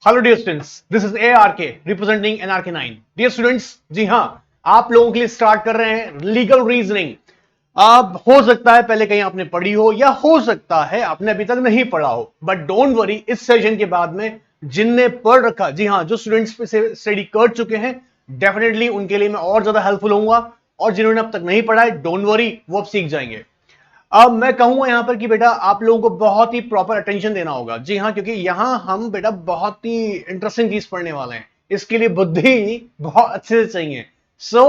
Hello dear students, this is ARK representing NRK9। Dear students, जी हाँ, आप लोगों के लिए स्टार्ट कर रहे हैं लीगल रीजनिंग। अब हो सकता है पहले कहीं आपने पढ़ी हो या हो सकता है आपने अभी तक नहीं पढ़ा हो, बट डोंट वरी, इस सेशन के बाद में जिनने पढ़ रखा, जी हाँ, जो स्टूडेंट्स पे स्टडी कर चुके हैं, डेफिनेटली उनके लिए मैं और ज्यादा हेल्पफुल होऊंगा। और जिन्होंने अब तक नहीं पढ़ा है, डोंट वरी, वो अब सीख जाएंगे। अब मैं कहूंगा यहां पर कि बेटा आप लोगों को बहुत ही प्रॉपर अटेंशन देना होगा। जी हाँ, क्योंकि यहां हम बेटा बहुत ही इंटरेस्टिंग चीज पढ़ने वाले हैं। इसके लिए बुद्धि बहुत अच्छे से चाहिए। So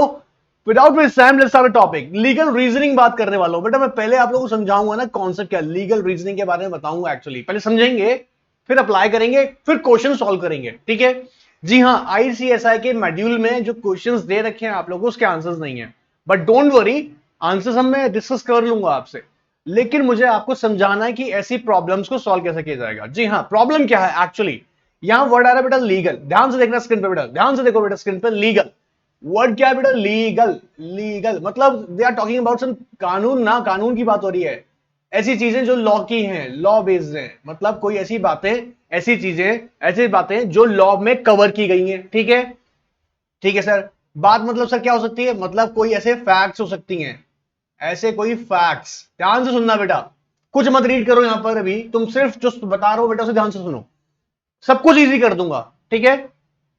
without waste time, let's start the topic. Legal reasoning बात करने वाला हूं बेटा। मैं पहले आप लोगों को समझाऊंगा ना कॉन्सेप्ट क्या, लीगल रीजनिंग के बारे में बताऊंगा। एक्चुअली पहले समझेंगे, फिर अप्लाई करेंगे, फिर क्वेश्चन सॉल्व करेंगे। ठीक है? जी हाँ, ICSI के मॉड्यूल में जो क्वेश्चंस दे रखे हैं आप लोगों को, उसके आंसर्स नहीं है, बट डोंट वरी, आंसर्स हम मैं डिस्कस कर लूंगा आपसे। लेकिन मुझे आपको समझाना है कि ऐसी प्रॉब्लम्स को सॉल्व कैसे किया जाएगा। जी हाँ, प्रॉब्लम क्या है एक्चुअली। यहां वर्ड आ रहा है बेटा लीगल। ध्यान से देखना स्क्रीन पे बेटा, ध्यान से देखो बेटा स्क्रीन पे। लीगल वर्ड क्या है बेटा? लीगल। लीगल मतलब they are talking about some कानून, ना कानून की बात हो रही है। ऐसी चीजें जो लॉ की हैं, लॉ बेस्ड हैं। मतलब कोई ऐसी बातें, ऐसी चीजें, ऐसी बातें जो लॉ में कवर की गई हैं। ठीक है? ठीक है सर। बात मतलब सर क्या हो सकती है? मतलब कोई ऐसे फैक्ट्स हो सकती हैं, ऐसे कोई फैक्ट्स। ध्यान से सुनना बेटा, कुछ मत रीड करो यहां पर। अभी तुम सिर्फ जो बता रहा हो बेटा उसे ध्यान से सुनो, सब कुछ इजी कर दूंगा। ठीक है?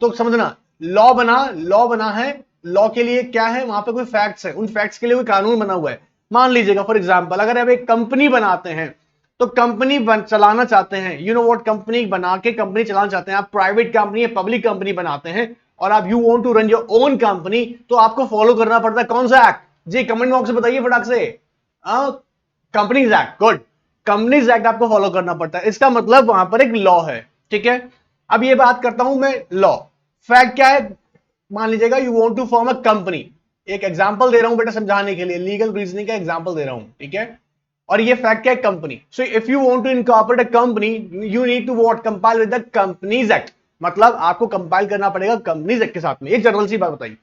तो समझना, लॉ बना है। लॉ के लिए क्या है? वहां पे कोई फैक्ट्स है, उन फैक्ट्स के लिए कोई कानून बना हुआ है। मान लीजिएगा फॉर एग्जांपल, अगर आप एक कंपनी बनाते हैं, तो कंपनी चलाना चाहते हैं, यू नो व्हाट, कंपनी बना के कंपनी चलाना चाहते हैं। आप प्राइवेट कंपनी या पब्लिक कंपनी बनाते हैं और आप you want to run your own company, तो आपको फॉलो करना पड़ता है कौन सा एक्ट? जी कमेंट बॉक्स में बताइए फटाक से। Companies act. Good, companies act आपको फॉलो करना पड़ता है। इसका मतलब वहां पर एक लॉ है। ठीक है? अब ये बात करता हूं मैं लॉ। फैक्ट क्या है? मान लीजिएगा you want to form a company. एक एग्जांपल दे रहा हूं बेटा समझाने के लिए, लीगल रीजनिंग का एग्जांपल दे रहा हूं। ठीक है? और ये फैक्ट क्या है? Company. So if you want to incorporate a company, you need to what, compile with the companies act. मतलब आपको कंपाइल करना पड़ेगा कंपनीज एक्ट के साथ में। एक जनरल सी बात बताइए।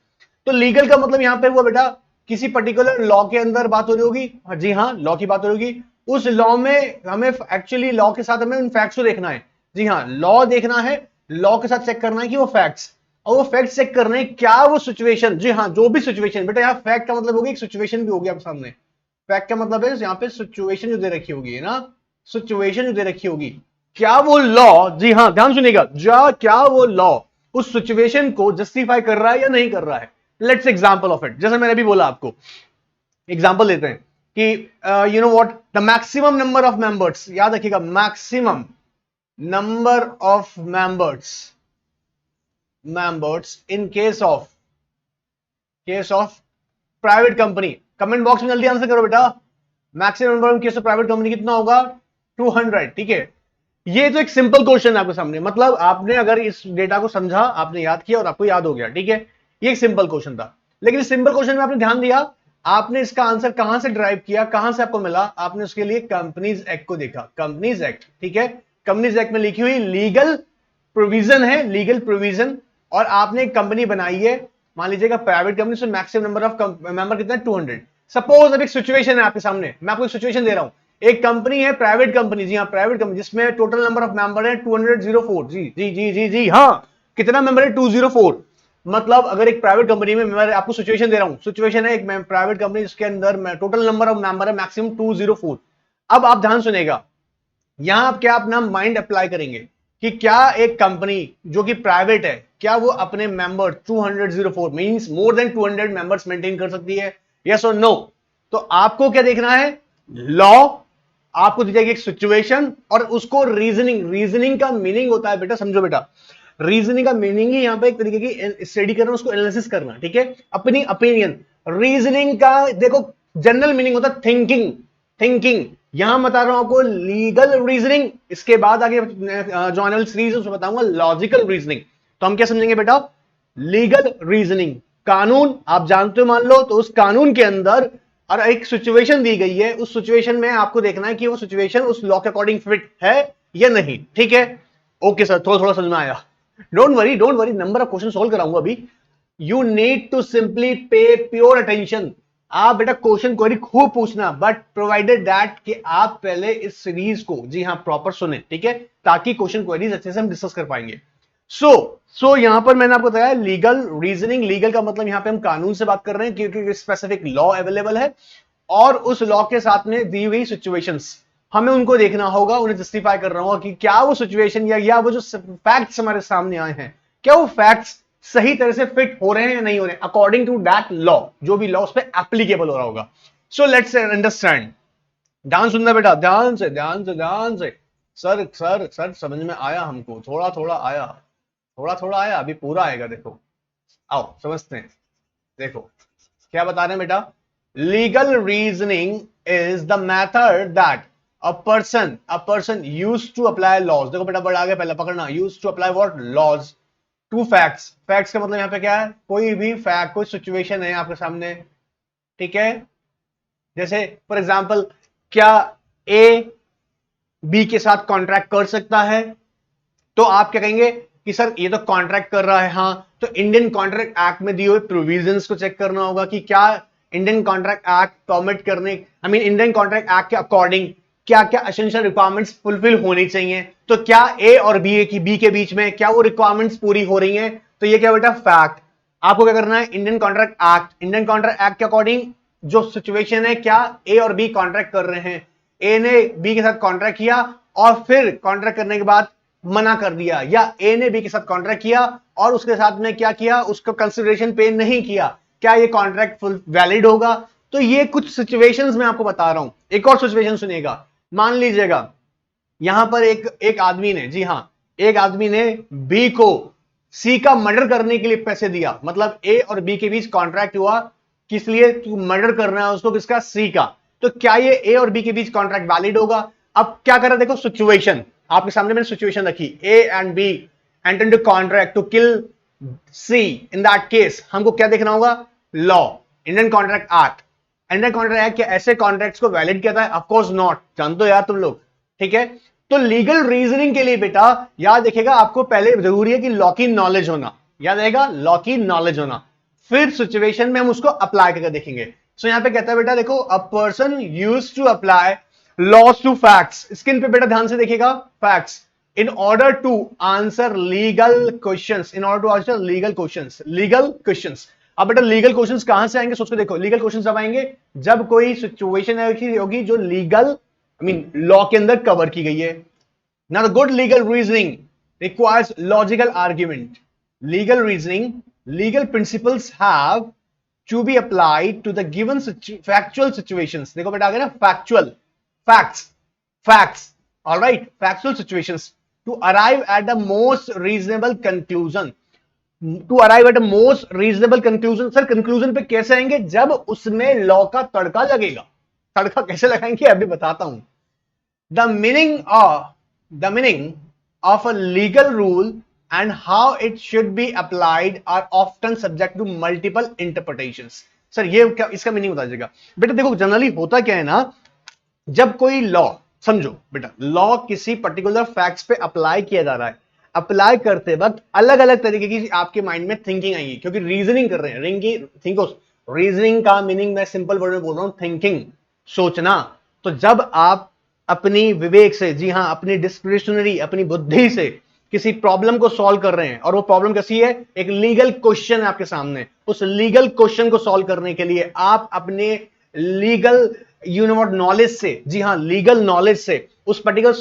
तो लीगल का मतलब यहां पे हुआ बेटा, किसी पर्टिकुलर लॉ के अंदर बात हो रही होगी। जी हाँ, लॉ की बात हो रही होगी। उस लॉ में हमें एक्चुअली, लॉ के साथ हमें उन फैक्ट्स को देखना है। जी हाँ, लॉ देखना है, लॉ के साथ चेक करना है कि वो फैक्ट्स, और वो फैक्ट्स चेक करने हैं क्या वो सिचुएशन। जी हाँ, जो भी सिचुएशन बेटा, यहाँ फैक्ट का मतलब होगी एक सिचुएशन भी होगी आपके सामने। फैक्ट का मतलब है यहाँ पे सिचुएशन जो दे रखी होगी ना, सिचुएशन जो दे रखी होगी, क्या वो लॉ, जी हाँ ध्यान सुनिएगा, क्या वो लॉ उस सिचुएशन को जस्टिफाई कर रहा है या नहीं कर रहा है। लेट्स एग्जांपल ऑफ इट, जैसे मैंने अभी बोला आपको, एग्जांपल देते हैं कि you know what, the maximum number of members, याद रखिएगा, maximum number of members in case of private company. Comment box में जल्दी आंसर करो बेटा। Maximum number in case of private company कितना होगा? 200। ठीक है? ये तो एक सिंपल क्वेश्चन है आपके सामने। मतलब आपने अगर इस डेटा को समझा, आपने याद किया और आपको याद हो गया। ठीक है? ये एक सिंपल क्वेश्चन था। लेकिन इस सिंपल क्वेश्चन में आपने ध्यान दिया, आपने इसका आंसर कहां से ड्राइव किया, कहां से आपको मिला? आपने उसके लिए कंपनीज एक्ट को देखा। कंपनीज एक्ट, ठीक है, कंपनीज एक्ट में लिखी हुई लीगल प्रोविजन है, लीगल प्रोविजन। और आपने एक कंपनी बनाई है, मान लीजिएगा प्राइवेट कंपनी, से मैक्सिमम नंबर ऑफ मेंबर कितना है? 200। सपोज अब एक सिचुएशन है आपके सामने, मैं आपको एक सिचुएशन दे रहा हूं। एक कंपनी है, प्राइवेट कंपनी, जी हाँ प्राइवेट कंपनी, जिसमें टोटल नंबर ऑफ मेंबर है 204। जी जी जी जी जी हाँ, कितना मेंबर है? 204। मतलब अगर एक प्राइवेट कंपनी में, मैं आपको सिचुएशन दे रहा हूं, सिचुएशन है एक प्राइवेट कंपनी जिसके अंदर टोटल नंबर ऑफ मेंबर है मैक्सिमम 204। अब आप ध्यान सुनेगा, यहां आप क्या अपना माइंड अप्लाई करेंगे कि क्या एक कंपनी जो कि प्राइवेट है, क्या वो अपने member 204 means more than 200 members maintain कर सकती है? यस और नो? तो आपको क्या देखना है? लॉ, आपको दी जाएगी एक सिचुएशन और उसको रीजनिंग। रीजनिंग का मीनिंग होता है बेटा, समझो बेटा, रीजनिंग का मीनिंग ही यहां पे एक तरीके की स्टडी करना, उसको एनालिसिस करना। ठीक है? अपनी ओपिनियन। रीजनिंग का देखो जनरल मीनिंग होता है थिंकिंग। थिंकिंग यहां बता रहा हूं आपको लीगल रीजनिंग। इसके बाद आगे जो आने वाली सीरीज है उसमें बताऊंगा लॉजिकल रीजनिंग। तो हम क्या समझेंगे बेटा? लीगल रीजनिंग, कानून आप जानते हो मान लो, तो उस कानून के अंदर और एक सिचुएशन दी गई है, उस सिचुएशन में आपको देखना है कि वो सिचुएशन उस लॉ के अकॉर्डिंग फिट है या नहीं। ठीक है? ओके सर, थोड़ा थोड़ा समझ में आया। Don't worry, don't worry, number of question solve कराऊंगा अभी। यू नीड टू सिंपली पे प्योर अटेंशन। आप बेटा क्वेश्चन क्वेरी खूब पूछना, बट प्रोवाइडेड दैट कि आप पहले इस सीरीज को, जी हां, प्रॉपर सुने। ठीक है? ताकि क्वेश्चन क्वेरीज अच्छे से हम डिस्कस कर पाएंगे। सो यहां पर मैंने आपको बताया लीगल रीजनिंग, लीगल का मतलब यहां पे हम कानून से बात कर रहे हैं क्योंकि स्पेसिफिक लॉ अवेलेबल है और उस लॉ के साथ में दी हुई सिचुएशंस हमें उनको देखना होगा, उन्हें जस्टिफाई करना होगा कि क्या वो सिचुएशन या वो जो फैक्ट्स हमारे सामने आए हैं क्या वो फैक्ट्स सही तरह से फिट हो रहे हैं या नहीं हो रहे हैं अकॉर्डिंग टू दैट लॉ, जो भी लॉ उस पर एप्लीकेबल हो रहा होगा। So let's understand. ध्यान सुनना बेटा, ध्यान से ध्यान से ध्यान से। सर सर सर समझ में आया हमको, थोड़ा थोड़ा आया, थोड़ा थोड़ा आया, अभी पूरा आएगा। देखो आओ समझते हैं। देखो क्या बता रहे हैं बेटा, legal reasoning is the method that a person use to apply laws. देखो बेटा बड़ा आगे पहले पकड़ना, use to apply what laws to facts. Facts का मतलब यहां पे क्या है, कोई भी फैक्ट, कोई सिचुएशन है आपके सामने, ठीक है। जैसे फॉर एग्जाम्पल, क्या ए बी के साथ कॉन्ट्रैक्ट कर सकता है, तो आप क्या कहेंगे कि सर ये तो कॉन्ट्रैक्ट कर रहा है, हाँ, तो इंडियन कॉन्ट्रैक्ट एक्ट में दिए हुए प्रोविजंस को चेक करना होगा कि क्या इंडियन कॉन्ट्रैक्ट एक्ट परमिट करने, इंडियन कॉन्ट्रैक्ट एक्ट के अकॉर्डिंग क्या क्या एसेंशियल रिक्वायरमेंट्स फुलफिल होनी चाहिए, तो क्या ए और बी के बीच में क्या वो रिक्वायरमेंट्स पूरी हो रही हैं, तो ये क्या बेटा फैक्ट। आपको क्या करना है, इंडियन कॉन्ट्रैक्ट एक्ट के अकॉर्डिंग जो सिचुएशन है, क्या ए और बी कॉन्ट्रैक्ट कर रहे हैं, ए ने बी के साथ कॉन्ट्रैक्ट किया और फिर कॉन्ट्रैक्ट करने के बाद मना कर दिया, या ए ने बी के साथ कॉन्ट्रैक्ट किया और उसके साथ में क्या किया, उसका कंसिडरेशन पे नहीं किया, क्या ये कॉन्ट्रैक्ट फुल वैलिड होगा। तो ये कुछ सिचुएशंस मैं आपको बता रहा हूं। एक और सिचुएशन सुनिएगा, मान लीजिएगा यहां पर एक आदमी ने, जी हां, एक आदमी ने बी को सी का मर्डर करने के लिए पैसे दिया, मतलब ए और बी के बीच कॉन्ट्रैक्ट हुआ, किस लिए, तू मर्डर करना है उसको, किसका, सी का। तो क्या ये ए और बी के बीच कॉन्ट्रैक्ट वैलिड होगा। अब क्या करा, देखो सिचुएशन आपके सामने मैंने सिचुएशन रखी, A and B enter into contract to kill C. In that case हमको क्या देखना होगा, law, Indian contract act. Indian contract act क्या ऐसे कॉन्ट्रैक्ट्स को वैलिड कहता है, ऑफ कोर्स नॉट, जानते हो यार तुम लोग, ठीक है। तो लीगल रीजनिंग के लिए बेटा याद रखिएगा, आपको पहले जरूरी है कि लॉ की नॉलेज होना, याद रहेगा, लॉ की नॉलेज होना, फिर सिचुएशन में हम उसको अप्लाई करके देखेंगे। सो यहां पे कहता है बेटा देखो, a person used to apply laws to facts, screen पे बेटा ध्यान से देखिएगा, facts, in order to answer legal questions, in order to answer legal questions. अब बेटा लीगल क्वेश्चंस कहां से आएंगे, सोच के देखो, लीगल क्वेश्चंस जब आएंगे जब कोई सिचुएशन ऐसी होगी जो लीगल लॉ के अंदर कवर की गई है। Now, the good legal reasoning requires logical argument. Legal reasoning, legal principles have to be applied to the given factual situations. देखो बेटा आ गया ना, factual, facts, all right, factual situations to arrive at the most reasonable conclusion. To arrive at a most reasonable conclusion. Sir conclusion पे कैसे आएंगे, जब उसमें law का तड़का लगेगा। तड़का कैसे लगाएंगे अभी बताता हूं। The meaning of a legal rule and how it should be applied are often subject to multiple interpretations. Sir ये क्या, इसका मीनिंग बता दीजिएगा बेटा। देखो जनरली होता क्या है ना, जब कोई लॉ, समझो बेटा, लॉ किसी पर्टिकुलर फैक्ट्स पे अप्लाई किया जा रहा है, अप्लाई करते वक्त अलग अलग तरीके की आपके माइंड में थिंकिंग आएगी, क्योंकि रीजनिंग कर रहे हैं। रीजनिंग का मीनिंग मैं सिंपल वर्ड में बोल रहा हूं, थिंकिंग, सोचना। तो जब आप अपनी विवेक से, जी हां, अपनी डिस्क्रिशनरी, अपनी बुद्धि से किसी प्रॉब्लम को सॉल्व कर रहे हैं, और वो प्रॉब्लम कैसी है, एक लीगल क्वेश्चन है आपके सामने, उस लीगल क्वेश्चन को सॉल्व करने के लिए आप अपने लीगल नॉलेज से, जी हां, लीगल नॉलेज से उस पर्टिकुलर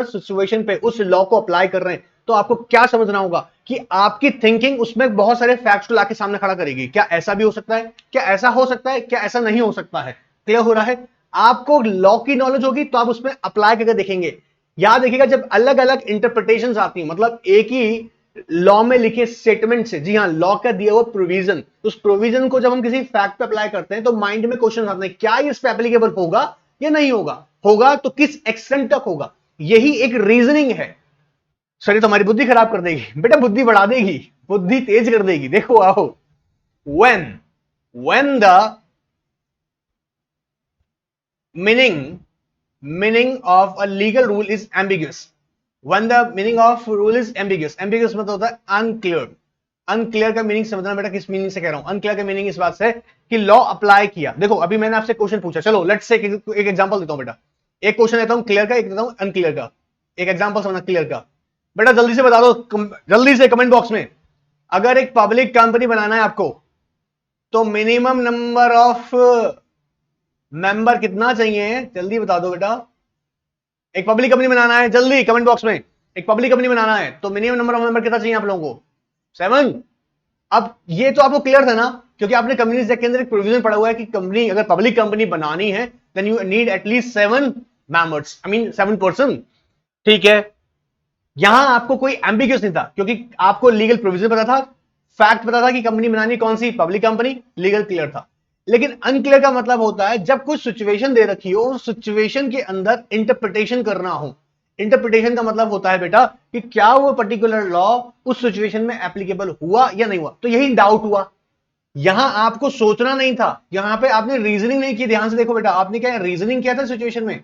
सिचुएशन पे उस लॉ को अप्लाई कर रहे हैं, तो आपको क्या समझना होगा कि आपकी थिंकिंग उसमें बहुत सारे फैक्ट्स को लाके सामने खड़ा करेगी। क्या ऐसा भी हो सकता है, क्या ऐसा हो सकता है, क्या ऐसा नहीं हो सकता है। क्लियर हो रहा है। आपको लॉ की नॉलेज होगी तो आप उसमें अप्लाई करके देखेंगे। याद रखिएगा, जब अलग अलग इंटरप्रिटेशंस आती हैं, मतलब एक ही लॉ में लिखे स्टेटमेंट से, जी हां, लॉ का दिया हुआ प्रोविजन, उस प्रोविजन को जब हम किसी फैक्ट पे अप्लाई करते हैं तो माइंड में क्वेश्चन आते हैं, क्या इस पे एप्लीकेबल होगा या नहीं होगा, होगा तो किस एक्सटेंट तक होगा। यही एक रीजनिंग है। सर ये तो हमारी बुद्धि खराब कर देगी बेटा, बुद्धि बढ़ा देगी, बुद्धि तेज कर देगी। देखो आओ, when the meaning of a legal rule is ambiguous, when the meaning of rule is ambiguous मतलब होता है अनक्लियर का मीनिंग समझना बेटा, किस मीनिंग से कह रहा हूं। अनक्लियर का मीनिंग इस बात से कि लॉ अप्लाई किया। देखो अभी मैंने आपसे क्वेश्चन पूछा, चलो लेट्स से एक एग्जांपल देता हूं बेटा, एक क्वेश्चन देता हूं क्लियर का, एक देता हूं अनक्लियर का। एक एग्जांपल समझना क्लियर का, बेटा जल्दी से बता दो, जल्दी से कमेंट बॉक्स में, अगर एक पब्लिक कंपनी बनाना है आपको तो मिनिमम नंबर ऑफ मेंबर कितना चाहिए, जल्दी बता दो बेटा। एक पब्लिक कंपनी बनाना है, जल्दी कमेंट बॉक्स में, एक पब्लिक कंपनी बनाना है तो मिनिमम नंबर ऑफ मेंबर कितना चाहिए आप लोगों को? 7। अब ये तो आपको क्लियर था ना, क्योंकि आपने कंपनीज एक्ट के अंदर एक प्रोविजन पड़ा हुआ है कि कंपनी अगर पब्लिक कंपनी बनानी है then you need at least 7 members, I mean 7 person. ठीक है, यहां आपको कोई एम्बिग्यूस नहीं था क्योंकि आपको लीगल प्रोविजन पता था, फैक्ट पता था कि कंपनी बनानी कौन सी, पब्लिक कंपनी, लीगल क्लियर था। लेकिन अनक्लियर का मतलब होता है जब कुछ सिचुएशन दे रखी हो, उस सिचुएशन के अंदर इंटरप्रिटेशन करना हो। इंटरप्रिटेशन का मतलब होता है बेटा कि क्या वो पर्टिकुलर लॉ उस सिचुएशन में एप्लीकेबल हुआ या नहीं हुआ। तो यही डाउट हुआ, यहां आपको सोचना नहीं था, यहां पे आपने रीजनिंग नहीं की। ध्यान से देखो बेटा, आपने क्या रीजनिंग किया था सिचुएशन में?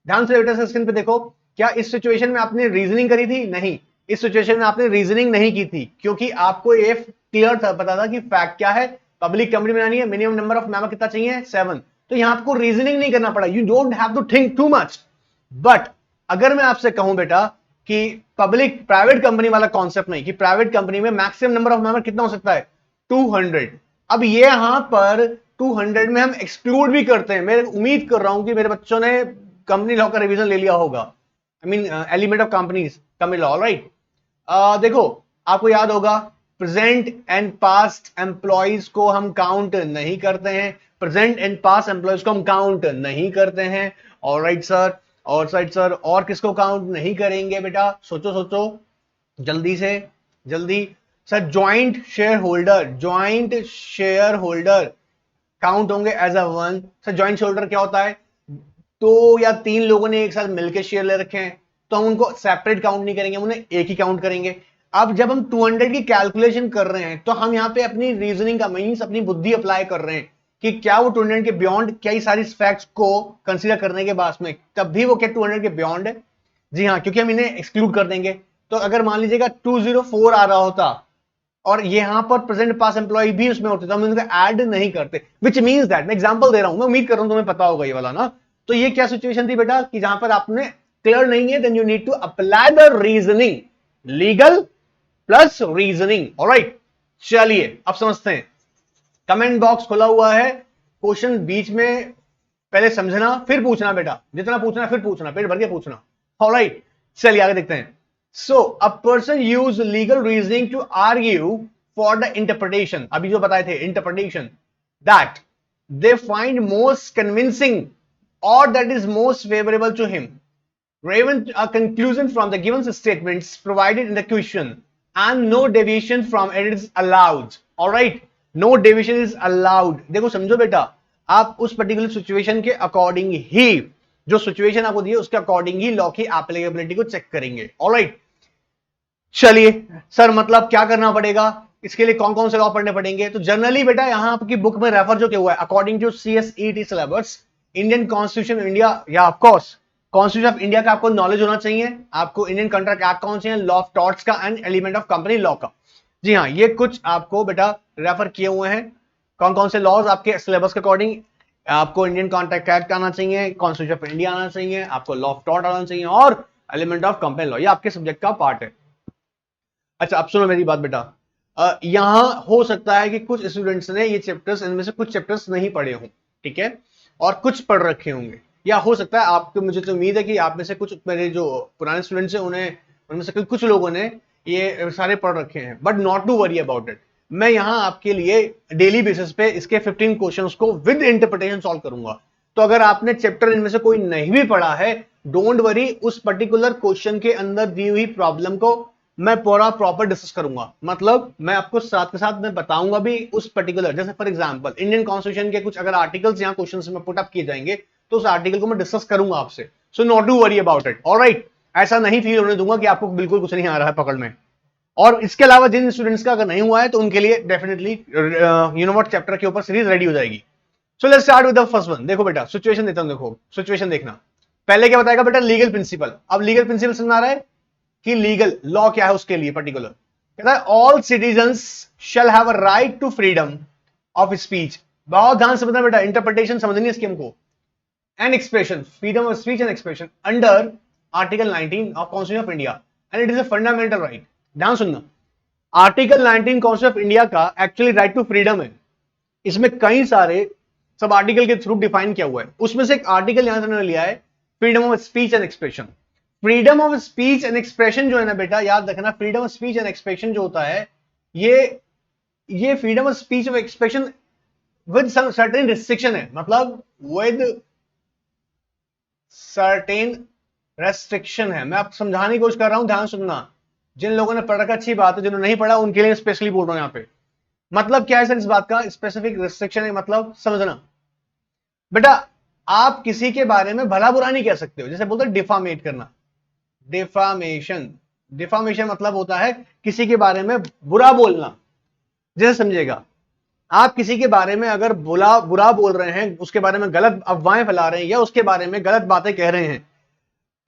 ध्यान से बेटा स्क्रीन पे देखो, क्या इस सिचुएशन में आपने रीजनिंग करी थी? नहीं, इस सिचुएशन में आपने रीजनिंग नहीं की थी क्योंकि आपको ये क्लियर था, पता था कि फैक्ट क्या है, पब्लिक कंपनी बनानी है, मिनिमम नंबर ऑफ मेंबर कितना चाहिए, 7। तो यहां आपको रीजनिंग नहीं करना पड़ा, you don't have to think too much. But अगर मैं आपसे कहूं बेटा कि पब्लिक प्राइवेट कंपनी वाला कॉन्सेप्ट नहीं, कि प्राइवेट कंपनी में मैक्सिमम नंबर ऑफ मेंबर कितना हो सकता है, 200। अब ये यहां पर 200 में हम एक्सक्लूड भी करते हैं। मैं उम्मीद कर रहा हूं कि मेरे बच्चों ने कंपनी लॉ का रिवीजन ले लिया होगा, I mean element of companies company law, right. देखो आपको याद होगा प्रेजेंट एंड पास्ट एम्प्लॉइज को हम काउंट नहीं करते हैं, प्रेजेंट एंड पास्ट एम्प्लॉइज को हम काउंट नहीं करते हैं। ऑलराइट सर, और साइड सर, और किसको काउंट नहीं करेंगे बेटा? सोचो सोचो जल्दी से, जल्दी। Sir joint shareholder, joint shareholder count होंगे as a one. Sir joint shareholder क्या होता है? 2 या 3 लोगों ने एक साथ मिलकर शेयर ले रखे हैं तो हम उनको सेपरेट काउंट नहीं करेंगे, हम उन्हें एक ही काउंट करेंगे। अब जब हम 200 की कैलकुलेशन कर रहे हैं तो हम यहां पे अपनी रीजनिंग का मींस अपनी बुद्धि अप्लाई कर रहे हैं कि क्या वो 200 के बियॉन्ड, क्या ये सारी फैक्ट्स को कंसीडर करने के बाद में तब भी वो क्या 200 के बियॉन्ड है? जी हाँ, क्योंकि हम इन्हें एक्सक्लूड कर देंगे। तो अगर मान लीजिएगा 204 आ रहा होता और यहां पर प्रेजेंट पास एम्प्लॉय भी उसमें होते तो हम इनको ऐड नहीं करते, विच मींस दैट, मैं एग्जांपल दे रहा हूं, मैं उम्मीद कर रहा हूं तुम्हें पता होगा ये वाला ना। तो ये क्या सिचुएशन थी बेटा कि जहां पर आपने क्लियर नहीं है, then you need to apply the reasoning, legal plus reasoning. Alright, चलिए अब समझते हैं। कमेंट बॉक्स खुला हुआ है, क्वेश्चन बीच में पहले समझना फिर पूछना बेटा, जितना पूछना फिर पूछना, पेट भर के पूछना। ऑलराइट, चलिए आगे देखते हैं। So a person use legal reasoning to argue for the interpretation, अभी जो बताए थे interpretation, that they find most convincing or that is most favorable to him, given a conclusion from the given statements provided in the question and no deviation from it is allowed. All right, no deviation is allowed। देखो समझो बेटा, आप उस particular situation के according ही, जो situation आपको दी है उसके अकॉर्डिंग ही लॉ की एप्लीकेबिलिटी को चेक करेंगे। ऑलराइट, चलिए सर मतलब क्या करना पड़ेगा, इसके लिए कौन कौन से लॉ पढ़ने पड़ेंगे? तो जनरली बेटा यहां आपकी बुक में रेफर जो किया हुआ है according to CSET syllabus, Indian Constitution of India, या of course Constitution of India का आपको नॉलेज होना चाहिए, आपको इंडियन कॉन्ट्रैक्ट एक्ट कौन से हैं, लॉ ऑफ टॉर्ट्स का and element of company law का। जी हाँ, ये कुछ आपको बेटा रेफर किए हुए हैं, कौन कौन से लॉज आपके सिलेबस के अकॉर्डिंग। आपको इंडियन कॉन्ट्रैक्ट एक्ट आना चाहिए, कॉन्स्टिट्यूशन ऑफ इंडिया आना चाहिए, आपको लॉ ऑफ टॉर्ट आना चाहिए और एलिमेंट ऑफ कंपनी लॉ, ये आपके सब्जेक्ट का पार्ट है। अच्छा अब सुनो मेरी बात बेटा, यहां हो सकता है कि कुछ स्टूडेंट्स ने ये चैप्टर्स, इनमें से कुछ चैप्टर्स नहीं पढ़े हों, ठीक है, और कुछ पढ़ रखे होंगे, या हो सकता है आपको, मुझे तो उम्मीद है कि आप में से कुछ मेरे जो पुराने स्टूडेंट्स हैं उन्हें, उनमें से कुछ लोगों ने ये सारे पढ़ रखे हैं, but not to worry about it. मैं यहां आपके लिए डेली बेसिस पे इसके 15 क्वेश्चंस को विद इंटरप्रिटेशन सॉल्व करूंगा। तो अगर आपने चैप्टर इनमें से कोई नहीं भी पढ़ा है, डोंट वरी, उस पर्टिकुलर क्वेश्चन के अंदर दी हुई प्रॉब्लम को मैं पूरा प्रॉपर डिस्कस करूंगा। मतलब मैं आपको साथ के साथ मैं बताऊंगा भी उस पर्टिकुलर, जैसे फॉर एग्जांपल इंडियन कॉन्स्टिट्यूशन के कुछ अगर आर्टिकल्स यहां क्वेश्चंस में पुट अप किए जाएंगे तो उस आर्टिकल को मैं डिस्कस करूंगा आपसे। So not to worry about it. Alright, ऐसा नहीं फील होने दूंगा कि आपको बिल्कुल कुछ नहीं आ रहा है पकड़ में। और इसके अलावा जिन स्टूडेंट्स का अगर नहीं हुआ है तो उनके लिए definitely you know what chapter के ऊपर सीरीज रेडी हो जाएगी। So let's start with the first one. देखो बेटा सिचुएशन देता हूं, देखो सिचुएशन देखना। पहले क्या बताएगा बेटा, लीगल प्रिंसिपल। अब लीगल प्रिंसिपल समझ आ रहा है कि लीगल लॉ क्या है उसके लिए पर्टिकुलर। कहता है all citizens shall have a right to freedom of speech. बहुत ध्यान से बताना बेटा, इंटरप्रिटेशन समझनी है इसकी हमको। And expression, freedom of speech and expression under article 19 of constitution of India. And it is a fundamental right. ध्यान सुनना, आर्टिकल 19 कॉन्स्टिट्यूशन ऑफ इंडिया का एक्चुअली राइट टू फ्रीडम है। इसमें कई सारे सब आर्टिकल के थ्रू डिफाइन किया हुआ है। उसमें से एक आर्टिकल यहां से उन्होंने लिया है, freedom of speech and expression. Freedom of speech and expression जो है ना बेटा, याद रखना, freedom of speech and expression जो होता है, ये freedom of speech of expression with certain restriction है, मतलब विद सर्टेन रेस्ट्रिक्शन है। मैं आपको समझाने की कोशिश कर रहा हूं, ध्यान सुनना। जिन लोगों ने पढ़ रखा अच्छी बात है, जिन्होंने नहीं पढ़ा उनके लिए स्पेशली बोल रहा हूं यहां पे। मतलब क्या है सर इस बात का, स्पेसिफिक रिस्ट्रिक्शन है, मतलब समझना बेटा, आप किसी के बारे में भला बुरा नहीं कह सकते हो। जैसे बोलते हैं डिफामेट करना, डिफामेशन। डिफामेशन मतलब होता है किसी के बारे में बुरा बोलना। जैसे समझेगा, आप किसी के बारे में अगर बुरा बोल रहे हैं, उसके बारे में गलत अफवाहें फैला रहे हैं या उसके बारे में गलत बातें कह रहे हैं।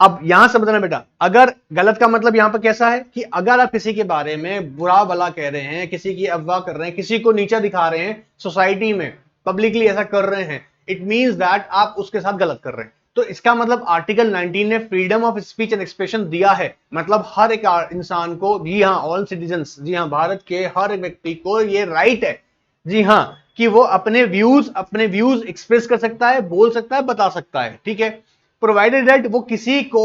अब यहां समझना बेटा, अगर गलत का मतलब यहां पर कैसा है कि अगर आप किसी के बारे में बुरा भला कह रहे हैं, किसी की अफवाह कर रहे हैं, किसी को नीचा दिखा रहे हैं सोसाइटी में, पब्लिकली ऐसा कर रहे हैं, इट मींस दैट आप उसके साथ गलत कर रहे हैं। तो इसका मतलब आर्टिकल 19 ने freedom of speech and expression दिया है, मतलब हर एक इंसान को, जी हां, ऑल सिटीजन्स, जी हां, भारत के हर व्यक्ति को ये राइट है, जी हां, कि वो अपने व्यूज एक्सप्रेस कर सकता है, बोल सकता है, बता सकता है, ठीक है, प्रोवाइडेड दैट वो किसी को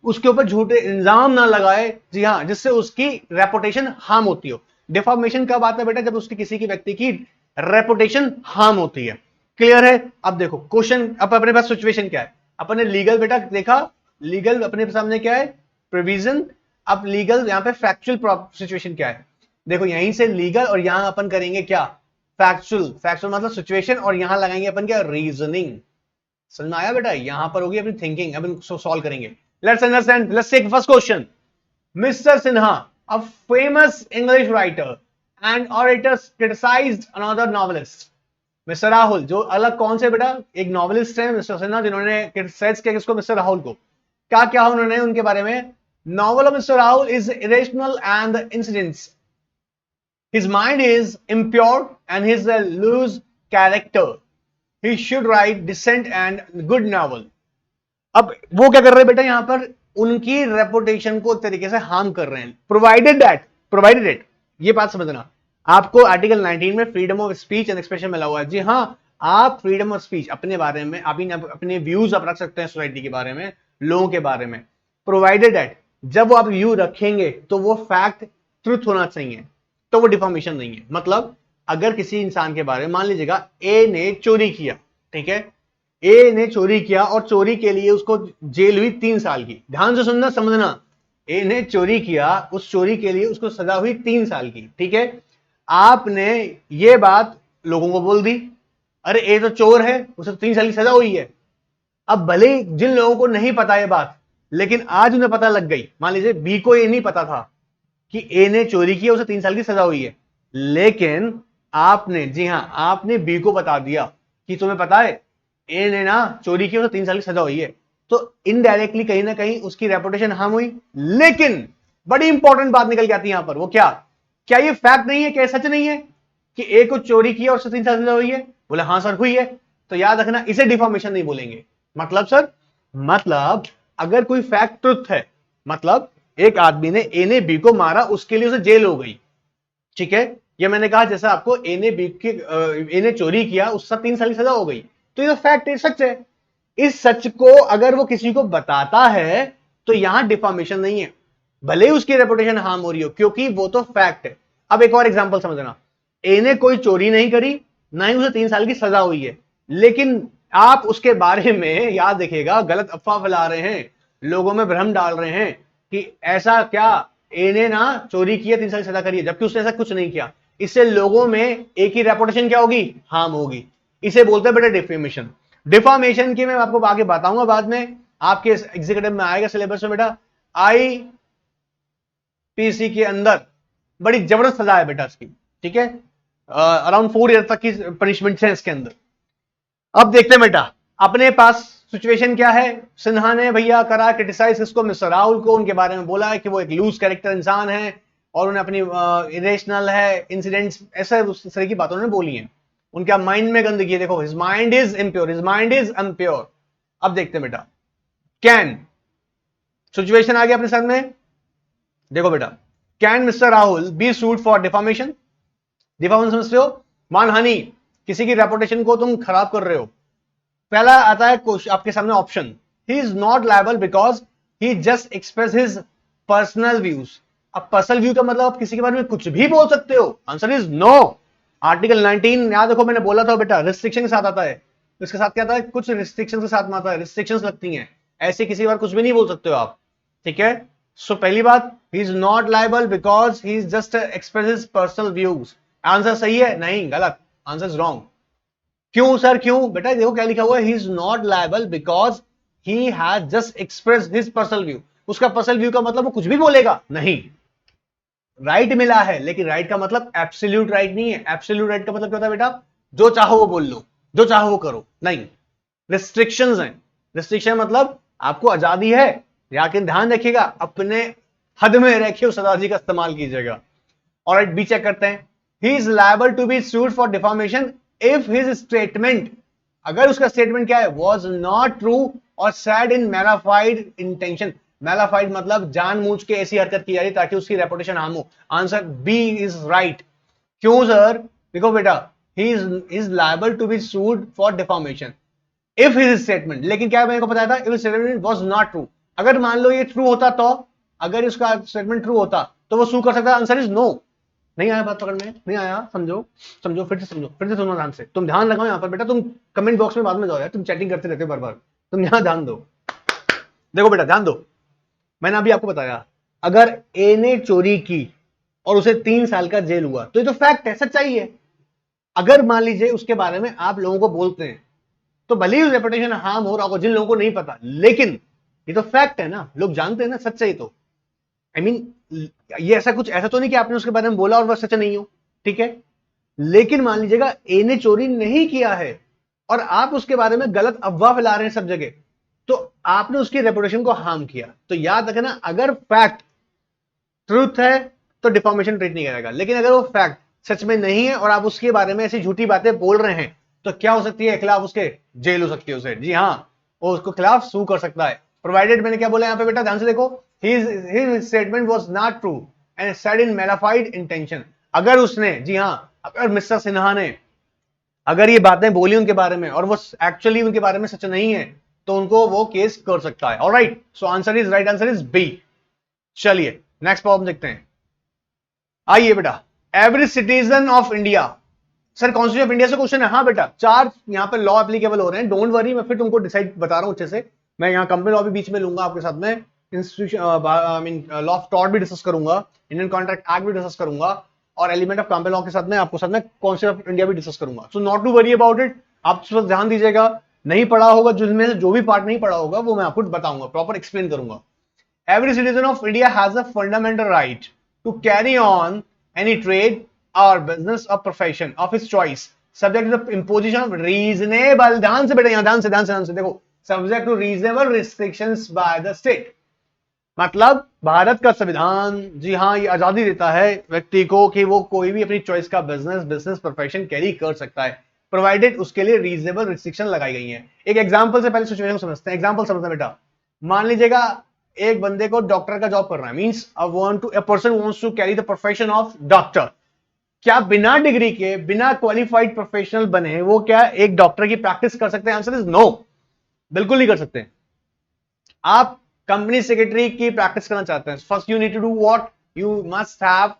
उसके ऊपर झूठे इल्जाम ना लगाए, जी हां, जिससे उसकी रेपुटेशन हार्म होती हो। डिफॉर्मेशन कब आता है बेटा, जब उसकी किसी की व्यक्ति की रेपुटेशन हार्म होती है। क्लियर है? अब देखो क्वेश्चन, अब अपने पास सिचुएशन क्या है, अपने लीगल बेटा देखा, लीगल अपने सामने क्या है, प्रोविजन। अब लीगल यहां पे फैक्चुअल सिचुएशन क्या है, देखो यहीं से लीगल और यहां अपन करेंगे क्या, फैक्चुअल। फैक्चुअल मतलब सिचुएशन और यहां लगाएंगे अपन क्या, रीजनिंग। समझ में आया बेटा? यहां पर होगी अपनी थिंकिंग, अब इनको सॉल्व करेंगे। Let's understand, let's take first question. Mister Sinha, a famous English writer and orator, criticised another novelist. Mister Rahul, जो अलग कौन से बेटा, एक नॉवेलिस्ट है मिस्टर सिन्हा, जिन्होंने क्रिटिसाइज किया किसको, मिस्टर राहुल को। क्या क्या उन्होंने उनके बारे में, novel of mister Rahul is irrational and incidents, his mind is impure and he's a loose character, he should write decent and good novel। अब वो क्या कर रहे हैं बेटा, यहां पर उनकी रेपुटेशन को एक तरीके से हार्म कर रहे हैं, प्रोवाइडेड ये बात समझना। आपको आर्टिकल 19 में freedom of speech and expression मिला हुआ है, जी हां, आप फ्रीडम ऑफ स्पीच अपने बारे में, अपने व्यूज आप रख सकते हैं सोसाइटी के बारे में, लोगों के बारे में, प्रोवाइडेड दैट जब वो आप व्यू रखेंगे तो वो फैक्ट ट्रुथ होना चाहिए, तो वो डिफॉर्मेशन नहीं है। मतलब अगर किसी इंसान के बारे में, मान लीजिएगा ए ने चोरी किया, ठीक है, ए ने चोरी किया और चोरी के लिए उसको जेल हुई 3 साल की। ध्यान से सुनना समझना, ए ने चोरी किया, उस चोरी के लिए उसको सजा हुई 3 साल की, ठीक है। आपने ये बात लोगों को बोल दी, अरे ए तो चोर है, उसे 3 साल की सजा हुई है। अब भले जिन लोगों को नहीं पता ये बात, लेकिन आज उन्हें पता लग गई। मान लीजिए बी को ये नहीं पता था कि ए ने चोरी की, उसे 3 साल की सजा हुई है, लेकिन आपने, जी हां, आपने बी को बता दिया कि तुम्हें पता है ए ने ना चोरी की, उसे 3 साल की सजा हुई है। तो इनडायरेक्टली कहीं ना कहीं उसकी रेपुटेशन हार्म हुई। लेकिन बड़ी इंपॉर्टेंट बात निकल के आती है यहां पर, वो क्या, क्या ये फैक्ट नहीं है, क्या सच नहीं है कि ए को चोरी किया और उसे 3 साल की सजा हुई है? बोले हाँ सर हुई है। तो याद रखना, इसे डिफॉर्मेशन नहीं बोलेंगे। मतलब सर, मतलब अगर कोई फैक्ट ट्रुथ है, मतलब एक आदमी ने, ए ने बी को मारा, उसके लिए उसे जेल हो गई, ठीक है, ये मैंने कहा जैसा आपको, ए ने चोरी किया, उससे 3 साल की सजा हो गई, तो ये तो फैक्ट है, सच है। इस सच को अगर वो किसी को बताता है तो यहां डिफॉर्मेशन नहीं है, भले ही उसकी रेपुटेशन हार्म हो रही हो, क्योंकि वो तो फैक्ट है। अब एक और एग्जांपल समझना, ए ने कोई चोरी नहीं करी, ना ही उसे 3 साल की सजा हुई है, लेकिन आप उसके बारे में, याद रखिएगा, गलत अफवाह फैला रहे हैं, लोगों में भ्रम डाल रहे हैं कि ऐसा क्या, ए ने ना चोरी की है, 3 साल की सजा करी है, जबकि उसने ऐसा कुछ नहीं किया। इससे लोगों में एक ही रेपुटेशन क्या होगी, हार्म होगी। इसे बोलते हैं बेटा डिफेमेशन। डिफॉर्मेशन की मैं आपको आगे बताऊंगा बाद में, आपके एग्जीक्यूटिव में आएगा सिलेबस में बेटा। आईपीसी के अंदर बड़ी जबरदस्त सजा है बेटा इसकी, ठीक है, अराउंड 4 ईयर तक की पनिशमेंट है इसके अंदर। अब देखते हैं बेटा, अपने पास सिचुएशन क्या है। सिन्हा ने भैया करा क्रिटिसाइज इसको, मिस्टर राहुल को, उनके बारे में बोला है कि वो एक लूज कैरेक्टर इंसान है और उन्हें अपनी इरेशनल है, इंसिडेंट्स, ऐसे उस तरह की बातों ने बोली हैं। उनका माइंड में गंदगी है, देखो, his mind is impure, his mind is impure. अब देखते हैं बेटा, कैन, सिचुएशन आ गया अपने सामने, देखो बेटा, can mister Rahul be sued for deformation? Deformation समझते हो? मानहानि, किसी की रेपुटेशन को तुम खराब कर रहे हो। पहला आता है आपके सामने option, he is not liable because he just express his personal views. अब पर्सनल व्यू का मतलब आप किसी के बारे में कुछ भी बोल सकते हो? Answer is no. आर्टिकल 19 याद देखो, मैंने बोला था बेटा रिस्ट्रिक्शन के साथ आता है। इसके साथ क्या आता है? कुछ रिस्ट्रिक्शन के साथ में आता है, रिस्ट्रिक्शन लगती हैं, ऐसे किसी बार कुछ भी नहीं बोल सकते हो आप। ठीक है, सो पहली बात, he is not liable because he is just express personal views. Answer सही है? नहीं, गलत, आंसर इज रॉन्ग। क्यों सर, क्यों? बेटा देखो क्या लिखा हुआ है, he is not liable because he has just express his personal view. उसका पर्सनल व्यू का मतलब वो कुछ भी बोलेगा नहीं। राइट मिला है, लेकिन राइट का मतलब एब्सोल्यूट राइट नहीं है। एब्सोल्यूट राइट का मतलब क्या होता है बेटा? जो चाहो वो बोल लो, जो चाहो वो करो, नहीं। रिस्ट्रिक्शंस हैं। रिस्ट्रिक्शन मतलब आपको आजादी है, लेकिन ध्यान रखिएगा अपने हद में रखिए, उस आजादी का इस्तेमाल कीजिएगा। और बी चेक करते हैं, he is liable to be sued for deformation if his statement, अगर उसका स्टेटमेंट क्या है, वॉज नॉट ट्रू और said in mala fide intention. Mala fide मतलब जानबूझ के ऐसी हरकत की जा रही ताकि उसकी रेपुटेशन हार्म हो। Answer B is right. क्यों सर? देखो बेटा, he is liable to be sued for deformation if his statement, लेकिन क्या मैंने को बताया था, if statement was not true. अगर मान लो ये ट्रू होता तो, अगर उसका स्टेटमेंट ट्रू होता तो वो सू कर सकता है। Answer is no. नहीं आया बात पकड़ में? नहीं आया? समझो, समझो, फिर से समझो, फिर से सुनो ध्यान से, तुम ध्यान लगाओ यहाँ पर बेटा। तुम कमेंट बॉक्स में बाद में जाओ यार, तुम चैटिंग करते रहते हो बार बार, तुम यहाँ ध्यान दो। देखो बेटा ध्यान दो, मैंने अभी आपको बताया, अगर ए ने चोरी की और उसे 3 साल का जेल हुआ तो ये तो फैक्ट है, सच्चाई है। अगर मान लीजिए उसके बारे में आप लोगों को बोलते हैं तो भले ही रेपुटेशन हार्म हो रहा होगा जिन लोगों को नहीं पता, लेकिन ये तो फैक्ट है ना, लोग जानते हैं ना, सच है तो। आई मीन ये ऐसा कुछ ऐसा तो नहीं कि आपने उसके बारे में बोला और वह सच नहीं हो, ठीक है। लेकिन मान लीजिएगा ए ने चोरी नहीं किया है और आप उसके बारे में गलत अफवाह फैला रहे हैं सब जगह, तो आपने उसकी रेपुटेशन को हार्म किया। तो याद रखना, अगर फैक्ट ट्रूथ है तो डिफॉर्मेशन ट्रीट नहीं करेगा, लेकिन अगर वो फैक्ट सच में नहीं है और आप उसके बारे में ऐसी झूठी बातें बोल रहे हैं तो क्या हो सकती है? खिलाफ उसके जेल हो सकती है उसे, जी हाँ, वो उसको खिलाफ सू कर सकता है। प्रोवाइडेड, मैंने क्या बोला यहाँ पे बेटा, ध्यान से देखो, his statement was not true and said in mala fide intention. अगर उसने, जी हाँ, अगर मिस्टर सिन्हा ने अगर ये बातें बोली उनके बारे में और वो एक्चुअली उनके बारे में सच नहीं है तो उनको वो केस कर सकता है। Alright, so answer is right, answer is B. चलिए नेक्स्ट प्रॉब्लम देखते हैं। आइए बेटा, every citizen of India, sir constitution of India से क्वेश्चन है। हाँ बेटा, 4 यहाँ पे लॉ एप्लीकेबल हो रहे हैं, डोंट वरी, मैं फिर तुमको डिसाइड बता रहा हूं अच्छे से। मैं यहाँ कंपनी लॉ भी बीच में लूंगा आपके साथ में, institution I mean law of tort भी डिस्कस करूंगा, इंडियन कॉन्ट्रैक्ट एक्ट भी डिस्कस करूंगा, और एलिमेंट ऑफ कंपनी लॉ के साथ में आपको साथ में कॉन्स्टिट्यूशन ऑफ इंडिया भी डिस्कस करूंगा। So not to worry about it, आप बस ध्यान दीजिएगा। नहीं पढ़ा होगा, जिसमें से जो भी पार्ट नहीं पढ़ा होगा वो मैं आपको बताऊंगा, प्रॉपर एक्सप्लेन करूंगा। Every citizen of India has a fundamental right to carry on any trade or business or profession of his choice, subject to the imposition of reasonable, ध्यान से बेटा, यहाँ ध्यान से देखो, subject to reasonable restrictions by the state। मतलब भारत का संविधान, जी हाँ, ये आजादी देता है व्यक्ति को कि वो कोई भी अपनी चॉइस का बिजनेस प्रोफेशन कैरी कर सकता है, प्रोवाइडेड उसके लिए रीजनेबल रिस्ट्रिक्शन लगाई गई हैं। एक एग्जांपल से पहले सिचुएशन समझते हैं, एग्जांपल समझना बेटा। मान लीजिएगा एक बंदे को डॉक्टर का जॉब करना है, means a person wants to carry the profession of doctor. क्या बिना डिग्री के, बिना क्वालिफाइड प्रोफेशनल बने वो क्या एक डॉक्टर की प्रैक्टिस कर सकते हैं? आंसर इज नो, बिल्कुल नहीं कर सकते। आप कंपनी सेक्रेटरी की प्रैक्टिस करना चाहते हैं, first you need to do what, you must have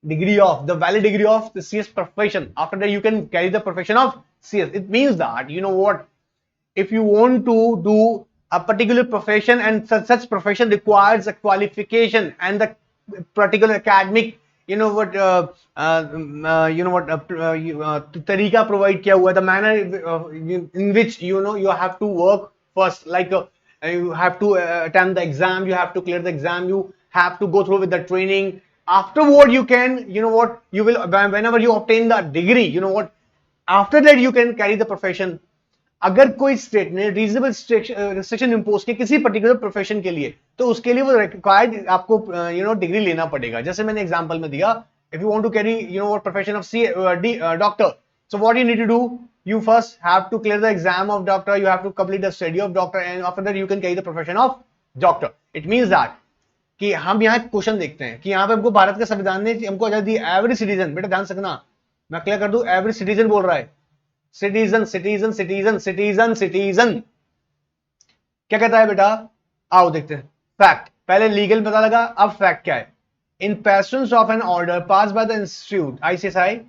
degree of the valid degree of the CS profession. After that you can carry the profession of CS. It means that, you know what, if you want to do a particular profession and such profession requires a qualification and the particular academic, you know what, तरीका provide किया हुआ है, the manner in which you have to work first, like you have to attempt the exam, you have to clear the exam, you have to go through with the training. Afterward you can, you will, whenever you obtain the degree, after that you can carry the profession. अगर कोई state ने reasonable restriction impose किया किसी particular profession के लिए तो उसके लिए वो रिक्वायर्ड आपको डिग्री लेना पड़ेगा। जैसे मैंने एग्जांपल में दिया, if you want to carry profession of doctor, so what you need to do, you first have to clear the exam of doctor, you have to complete the study of doctor, and after that you can carry the profession of doctor. It means that कि हम यहाँ एक question देखते हैं कि यहाँ पे हमको भारत के संविधान ने हमको आजादी दी। एवरी सिटीजन, बेटा ध्यान से रखना, मैं क्लियर कर दूं, एवरी सिटीजन बोल रहा है, citizen citizen citizen citizen citizen, क्या कहता है बेटा? आओ देखते हैं फैक्ट, पहले लीगल पता लगा, अब फैक्ट क्या है। In pursuance of an order pass by the institute ICSI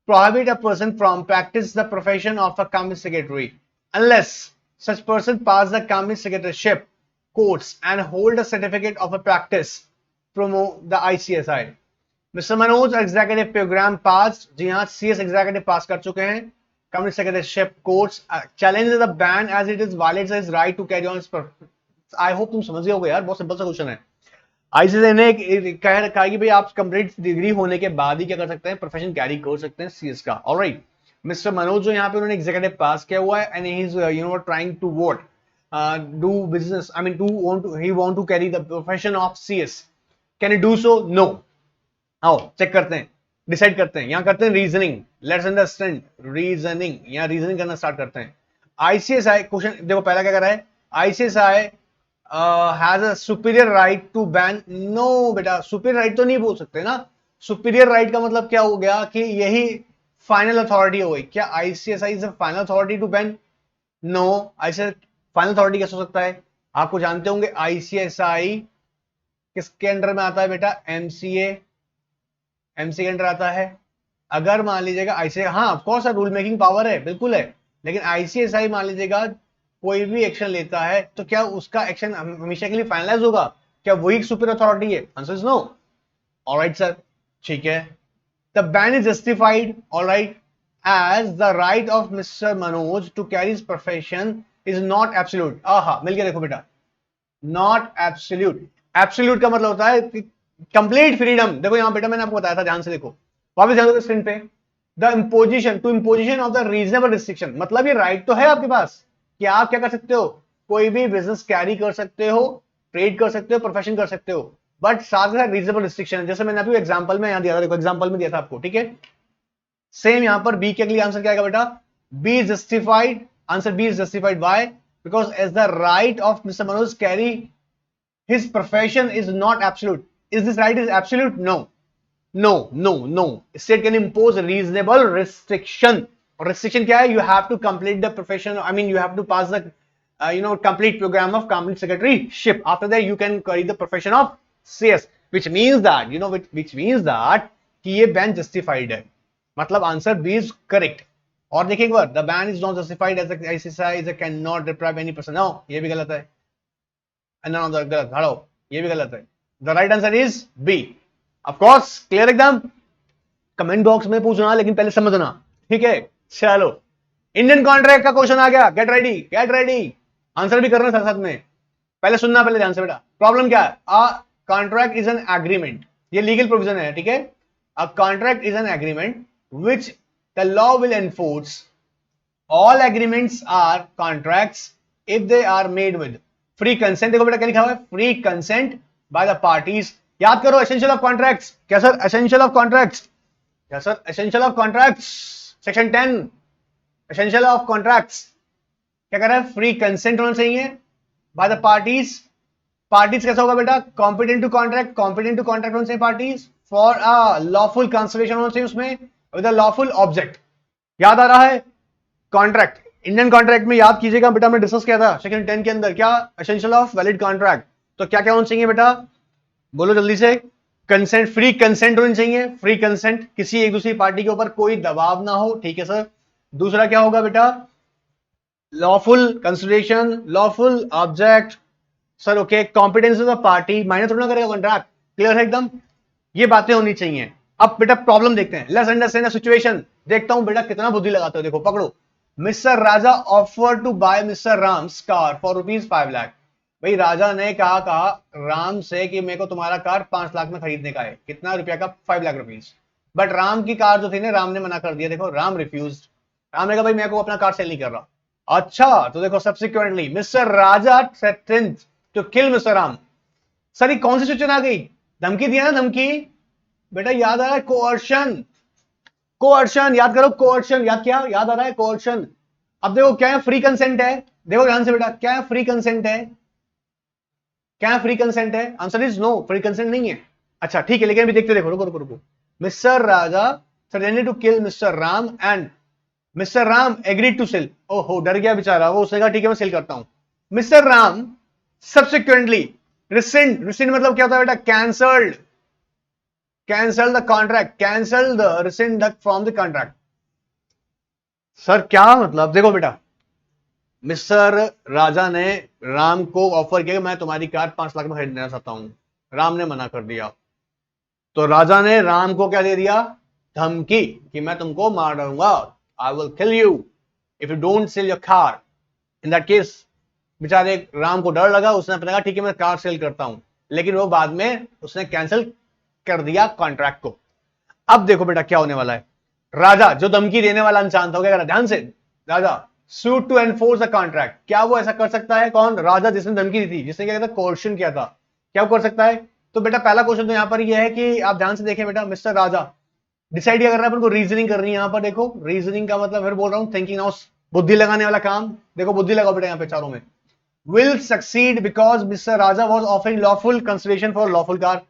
prohibit a person from practice the profession of a company secretary unless such person pass the company secretaryship course and hold a certificate of a practice promote the ICSI. Mr. Manoj executive program passed, जी हाँ CS executive pass कर चुके हैं, company secretaryship course challenges the ban as it is violates his right to carry on his I hope तुम समझ गए होगे यार, बहुत सिंपल सा क्वेश्चन है। आईसीएसआई ने कहा कि भाई आप कंप्लीट डिग्री होने के बाद ही क्या कर सकते हैं, प्रोफेशन कैरी कर सकते हैं सीएस का। ऑलराइट, मिस्टर मनोज जो यहाँ पे उन्होंने एग्जीक्यूटिव पास किया हुआ है and he is you know trying to what do business, I mean he want to carry the profession of CS. Can you do so? No. आओ चेक करते हैं, डिसाइड करते हैं, यहाँ करते हैं रीजनिंग। लेट्स अंडरस्टैंड रीजनिंग, यहाँ reasoning करना स्टार्ट करते हैं। आईसीएसआई क्वेश्चन देखो, पहला क्या कर रहा है, ICSI has a superior right to ban. No बेटा, सुपीरियर राइट तो नहीं बोल सकते ना। सुपीरियर राइट का मतलब क्या हो गया कि यही फाइनल अथॉरिटी हो गई। क्या ICSI is a final authority to ban? No, ICSI final authority कैसे हो सकता है? आपको जानते होंगे आईसीएसआई किसके अंडर में आता है बेटा? एमसीए, एमसीए के अंडर आता है। अगर मान लीजिएगा आईसीएसआई, हाँ of course rule making power है, बिल्कुल है, लेकिन आईसीएसआई मान लीजिएगा कोई भी एक्शन लेता है तो क्या उसका एक्शन हमेशा के लिए फाइनलाइज होगा? क्या वही सुपीरियर अथॉरिटी है? Answer is no. Alright sir, ठीक है। The ban is justified, alright, as the right of mister Manoj to carry his profession is not absolute. आहा, मिल गया देखो बेटा, नॉट एब्सोल्यूट। एब्सोल्यूट का मतलब होता है कंप्लीट फ्रीडम। देखो यहां बेटा मैंने आपको बताया था, ध्यान से देखो, वापस ध्यान दो स्क्रीन पे। The imposition to imposition of the reasonable restriction, मतलब ये राइट तो है आपके पास कि आप क्या कर सकते हो, कोई भी बिजनेस कैरी कर सकते हो, ट्रेड कर सकते हो, प्रोफेशन कर सकते हो, बट साथ के साथ रीजनेबल रिस्ट्रिक्शन है। जैसे मैंने आपको एग्जांपल में यहां दिया था, देखो एग्जांपल में दिया था आपको, ठीक है। सेम यहां पर बी के अगली आंसर क्या आएगा बेटा? B is justified. Answer B is justified by because as the right of mister Manoj carry his profession is not absolute. Is this right is absolute? No no no no. State can impose reasonable restriction. और restriction क्या है? You have to complete the profession, I mean you have to pass the complete program of company secretaryship. After that you can carry the profession of CS, which means that which means that कि ये ban justified है, मतलब answer B is correct. और देखिए एक बार, the ban is not justified as exercise can not deprive any person. No, ये भी गलत है, गलत, हड़ो, ये भी गलत है। The right answer is B. Of course clear एकदम, कमेंट बॉक्स में पूछना लेकिन पहले समझना, ठीक है। चलो, इंडियन कॉन्ट्रैक्ट का क्वेश्चन आ गया, get ready get ready. Answer भी करना साथ साथ में, पहले सुनना, पहले ध्यान से बेटा। प्रॉब्लम क्या है? अ कॉन्ट्रैक्ट इज एन एग्रीमेंट, ये लीगल प्रोविजन है, ठीक है। अ contract is an agreement which the law will enforce. All agreements are contracts if they are made with free consent। देखो बेटा क्या लिखा हुआ है? free consent by the parties। याद करो essential of contracts। क्या सर? essential of contracts। क्या sir? essential of contracts section 10 essential of contracts क्या कर रहा है? free consent होना चाहिए by the parties। पार्टीज कैसा होगा बेटा? Competent to contract, competent to contract होने चाहिए parties, for a lawful consideration होना चाहिए उसमें, विद अ लॉफुल ऑब्जेक्ट। याद आ रहा है? कॉन्ट्रैक्ट, इंडियन कॉन्ट्रैक्ट में याद कीजिएगा बेटा, हमने डिस्कस किया था सेक्शन 10 के अंदर, क्या एसेंशियल ऑफ वैलिड कॉन्ट्रैक्ट। तो क्या क्या होना चाहिए बेटा? बोलो जल्दी से। कंसेंट, फ्री कंसेंट होनी चाहिए, फ्री कंसेंट, किसी एक दूसरी पार्टी के ऊपर कोई दबाव ना हो, ठीक है सर। दूसरा क्या होगा बेटा? Lawful consideration, lawful object, sir okay. Competence of the party, minor थोड़ा करेगा कॉन्ट्रैक्ट, क्लियर है एकदम, ये बातें होनी चाहिए। अब बेटा प्रॉब्लम देखते हैं, लेट्स अंडरस्टैंड द सिचुएशन। देखता हूं बेटा कितना बुद्धि लगाते हो, देखो पकड़ो। Mister Raja offer to buy mister Ram's car for ₹5 lakh. भाई राजा ने कहा राम से कि मेरे को तुम्हारा कार 5 लाख में खरीदने का है। कितना रुपया का? 5 लाख रुपीज। बट राम की कार जो थी ना, राम ने मना कर दिया। देखो राम रिफ्यूज, राम ने कहा भाई मेरे को अपना कार सेल नहीं कर रहा। अच्छा, तो देखो subsequently mister Raja threatened to kill mister Ram. Sir ये कौन सी सिचुएशन आ गई? धमकी दिया ना, धमकी। बेटा याद आ रहा है? कोअर्शन, कोअर्शन याद करो, कोअर्शन याद, क्या याद आ रहा है? कोअर्शन। अब देखो क्या है? फ्री कंसेंट है। देखो ध्यान से बेटा, क्या है? फ्री कंसेंट है। क्या फ्री कंसेंट है? Answer is no, free consent नहीं है। अच्छा ठीक है, लेकिन अभी देखते, देखो रुको रुको रुको। Mister Raja suddenly to kill mister Ram and mister Ram agreed to sell. ओहो, डर गया बेचारा वो, उसने कहा ठीक है मैं सेल करता हूं। मिस्टर राम सब्सिक्वेंटली रिसेंड मतलब क्या होता है बेटा? Cancelled, cancel the contract, cancel the resend from the contract. Sir क्या मतलब? देखो बेटा, मिस्टर राजा ने राम को ऑफर किया कि मैं तुम्हारी कार 5 लाख में खरीदना चाहता हूं। राम ने मना कर दिया, तो राजा ने राम को क्या दे दिया? धमकी कि मैं तुमको मार डालूंगा, I will kill you if you don't sell your car. In that case बेचारे राम को डर लगा, उसने अपने कहा ठीक है मैं कार सेल करता हूं, लेकिन वो बाद में उसने कैंसिल कर दिया कॉन्ट्रैक्ट को। अब देखो बेटा क्या होने वाला है। राजा जो धमकी देने वाला इंसान था, क्या ध्यान से, Raja suit to enforce the contract. क्या वो ऐसा कर सकता है? कौन? राजा, जिसने धमकी दी थी, जिसने क्या था? कोर्शन किया था। क्या वो कर सकता है? तो बेटा पहला क्वेश्चन तो यहां पर ये है कि आप ध्यान से देखें बेटा, मिस्टर राजा डिसाइड क्या कर रहा है? उनको रीजनिंग करनी है यहां पर। देखो रीजनिंग का मतलब, फिर बोल रहा हूं थिंकिंग नाउ, बुद्धि लगाने वाला काम। देखो बुद्धि लगाओ बेटा यहां पे चारों में। Will succeed because Mister Raja was offering lawful consideration for lawful car.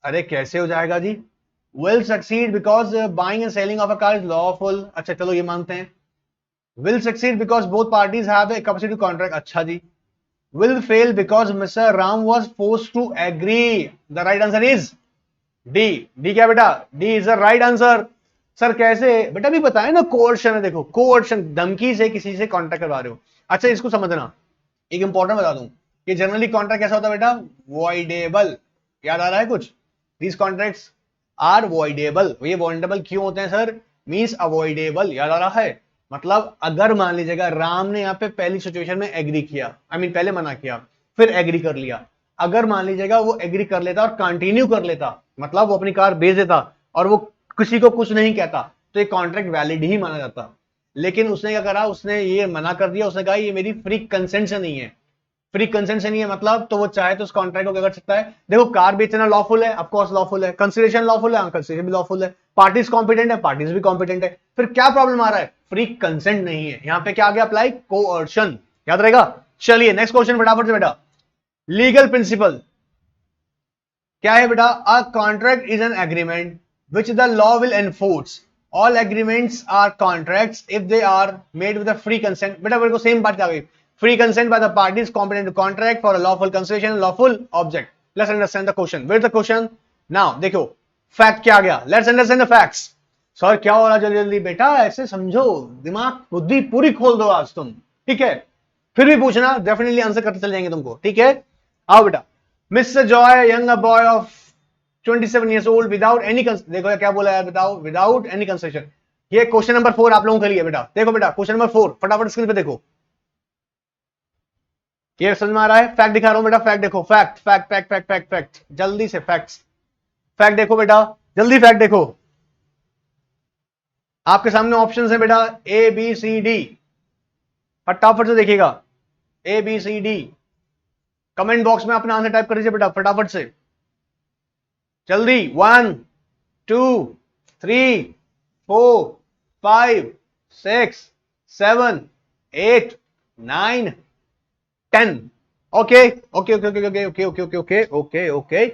अरे कैसे हो जाएगा जी? Will succeed because buying and selling of a car is lawful. अच्छा चलो ये मानते हैं। Will succeed because both parties have the capacity to contract. अच्छा जी। Will fail because Mister Ram was forced to agree. The right answer is D. D क्या बेटा? D is the right answer. Sir कैसे बेटा? भी बताए ना, कोर्शन है। देखो कोर्शन, धमकी से किसी से कॉन्ट्रैक्ट करवा रहे हो। अच्छा इसको समझना, एक इंपॉर्टेंट बता दूं कि जनरली कॉन्ट्रैक्ट कैसा होता है बेटा? वॉइडेबल। याद आ रहा है कुछ? These contracts are voidable. ये वॉइडेबल क्यों होते हैं सर? Means avoidable. याद आ रहा है? मतलब अगर मान लीजिएगा राम ने यहां पे पहली सिचुएशन में एग्री किया, आई मीन पहले मना किया फिर एग्री कर लिया, अगर मान लीजिएगा वो एग्री कर लेता और कंटिन्यू कर लेता, मतलब वो अपनी कार बेच देता और वो किसी को कुछ नहीं कहता, तो ये कॉन्ट्रैक्ट वैलिड ही माना जाता। लेकिन उसने क्या करा? उसने ये मना कर दिया, उसने कहा ये मेरी फ्री कंसेंट से नहीं है। फ्री कंसेंट से नहीं है मतलब, तो वो चाहे तो उस कॉन्ट्रैक्ट को क्या कर सकता है? देखो कार बेचना लॉफुल है, ऑफ कोर्स लॉफुल है। कंसिडरेशन लॉफुल है, कंसिडरेशन भी लॉफुल है। पार्टीज कॉम्पिटेंट है, पार्टीज भी कॉम्पिटेंट है। फिर क्या प्रॉब्लम आ रहा है? फ्री कंसेंट नहीं है। यहां पे क्या आ गया? Apply coercion. याद रहेगा? चलिए नेक्स्ट क्वेश्चन फटाफट से बेटा। लीगल प्रिंसिपल क्या है बेटा? A contract is an agreement which the law will enforce. All agreements are contracts if they are made with free consent. बेटा मेरे को सेम बात क्या गई? Free consent by the parties competent to contract for a lawful consideration and lawful object. Let's understand the question. Where's the question? Now देखो fact क्या आ गया? Let's understand the facts. Sir क्या हो रहा? जल्दी जल्दी बेटा ऐसे समझो, दिमाग बुद्धि पूरी खोल दो आज तुम, ठीक है? फिर भी पूछना, डेफिनेटली आंसर करते चले जाएंगे तुमको, ठीक है? आओ बेटा। Mister Joy young boy of 27 years old without any देखो क्या बोला है? बताओ, विदाउट एनी कंसेशन। ये क्वेश्चन नंबर 4 आप लोगों के लिए बेटा। देखो बेटा क्वेश्चन नंबर 4 फटाफट स्क्रीन पे देखो। ये समझ में आ रहा है? फैक्ट दिखा रहा हूं बेटा, फैक्ट देखो। Fact fact fact fact fact fact जल्दी से फैक्ट्स। फैक्ट देखो बेटा, जल्दी फैक्ट देखो। आपके सामने ऑप्शंस है बेटा, ए बी सी डी। फटाफट से देखिएगा, A B C D. Comment box में अपना आंसर टाइप कर दीजिए बेटा फटाफट से, जल्दी। 1 2 3 4 5 6 7 8 9 10। Okay okay okay okay okay okay okay okay okay okay.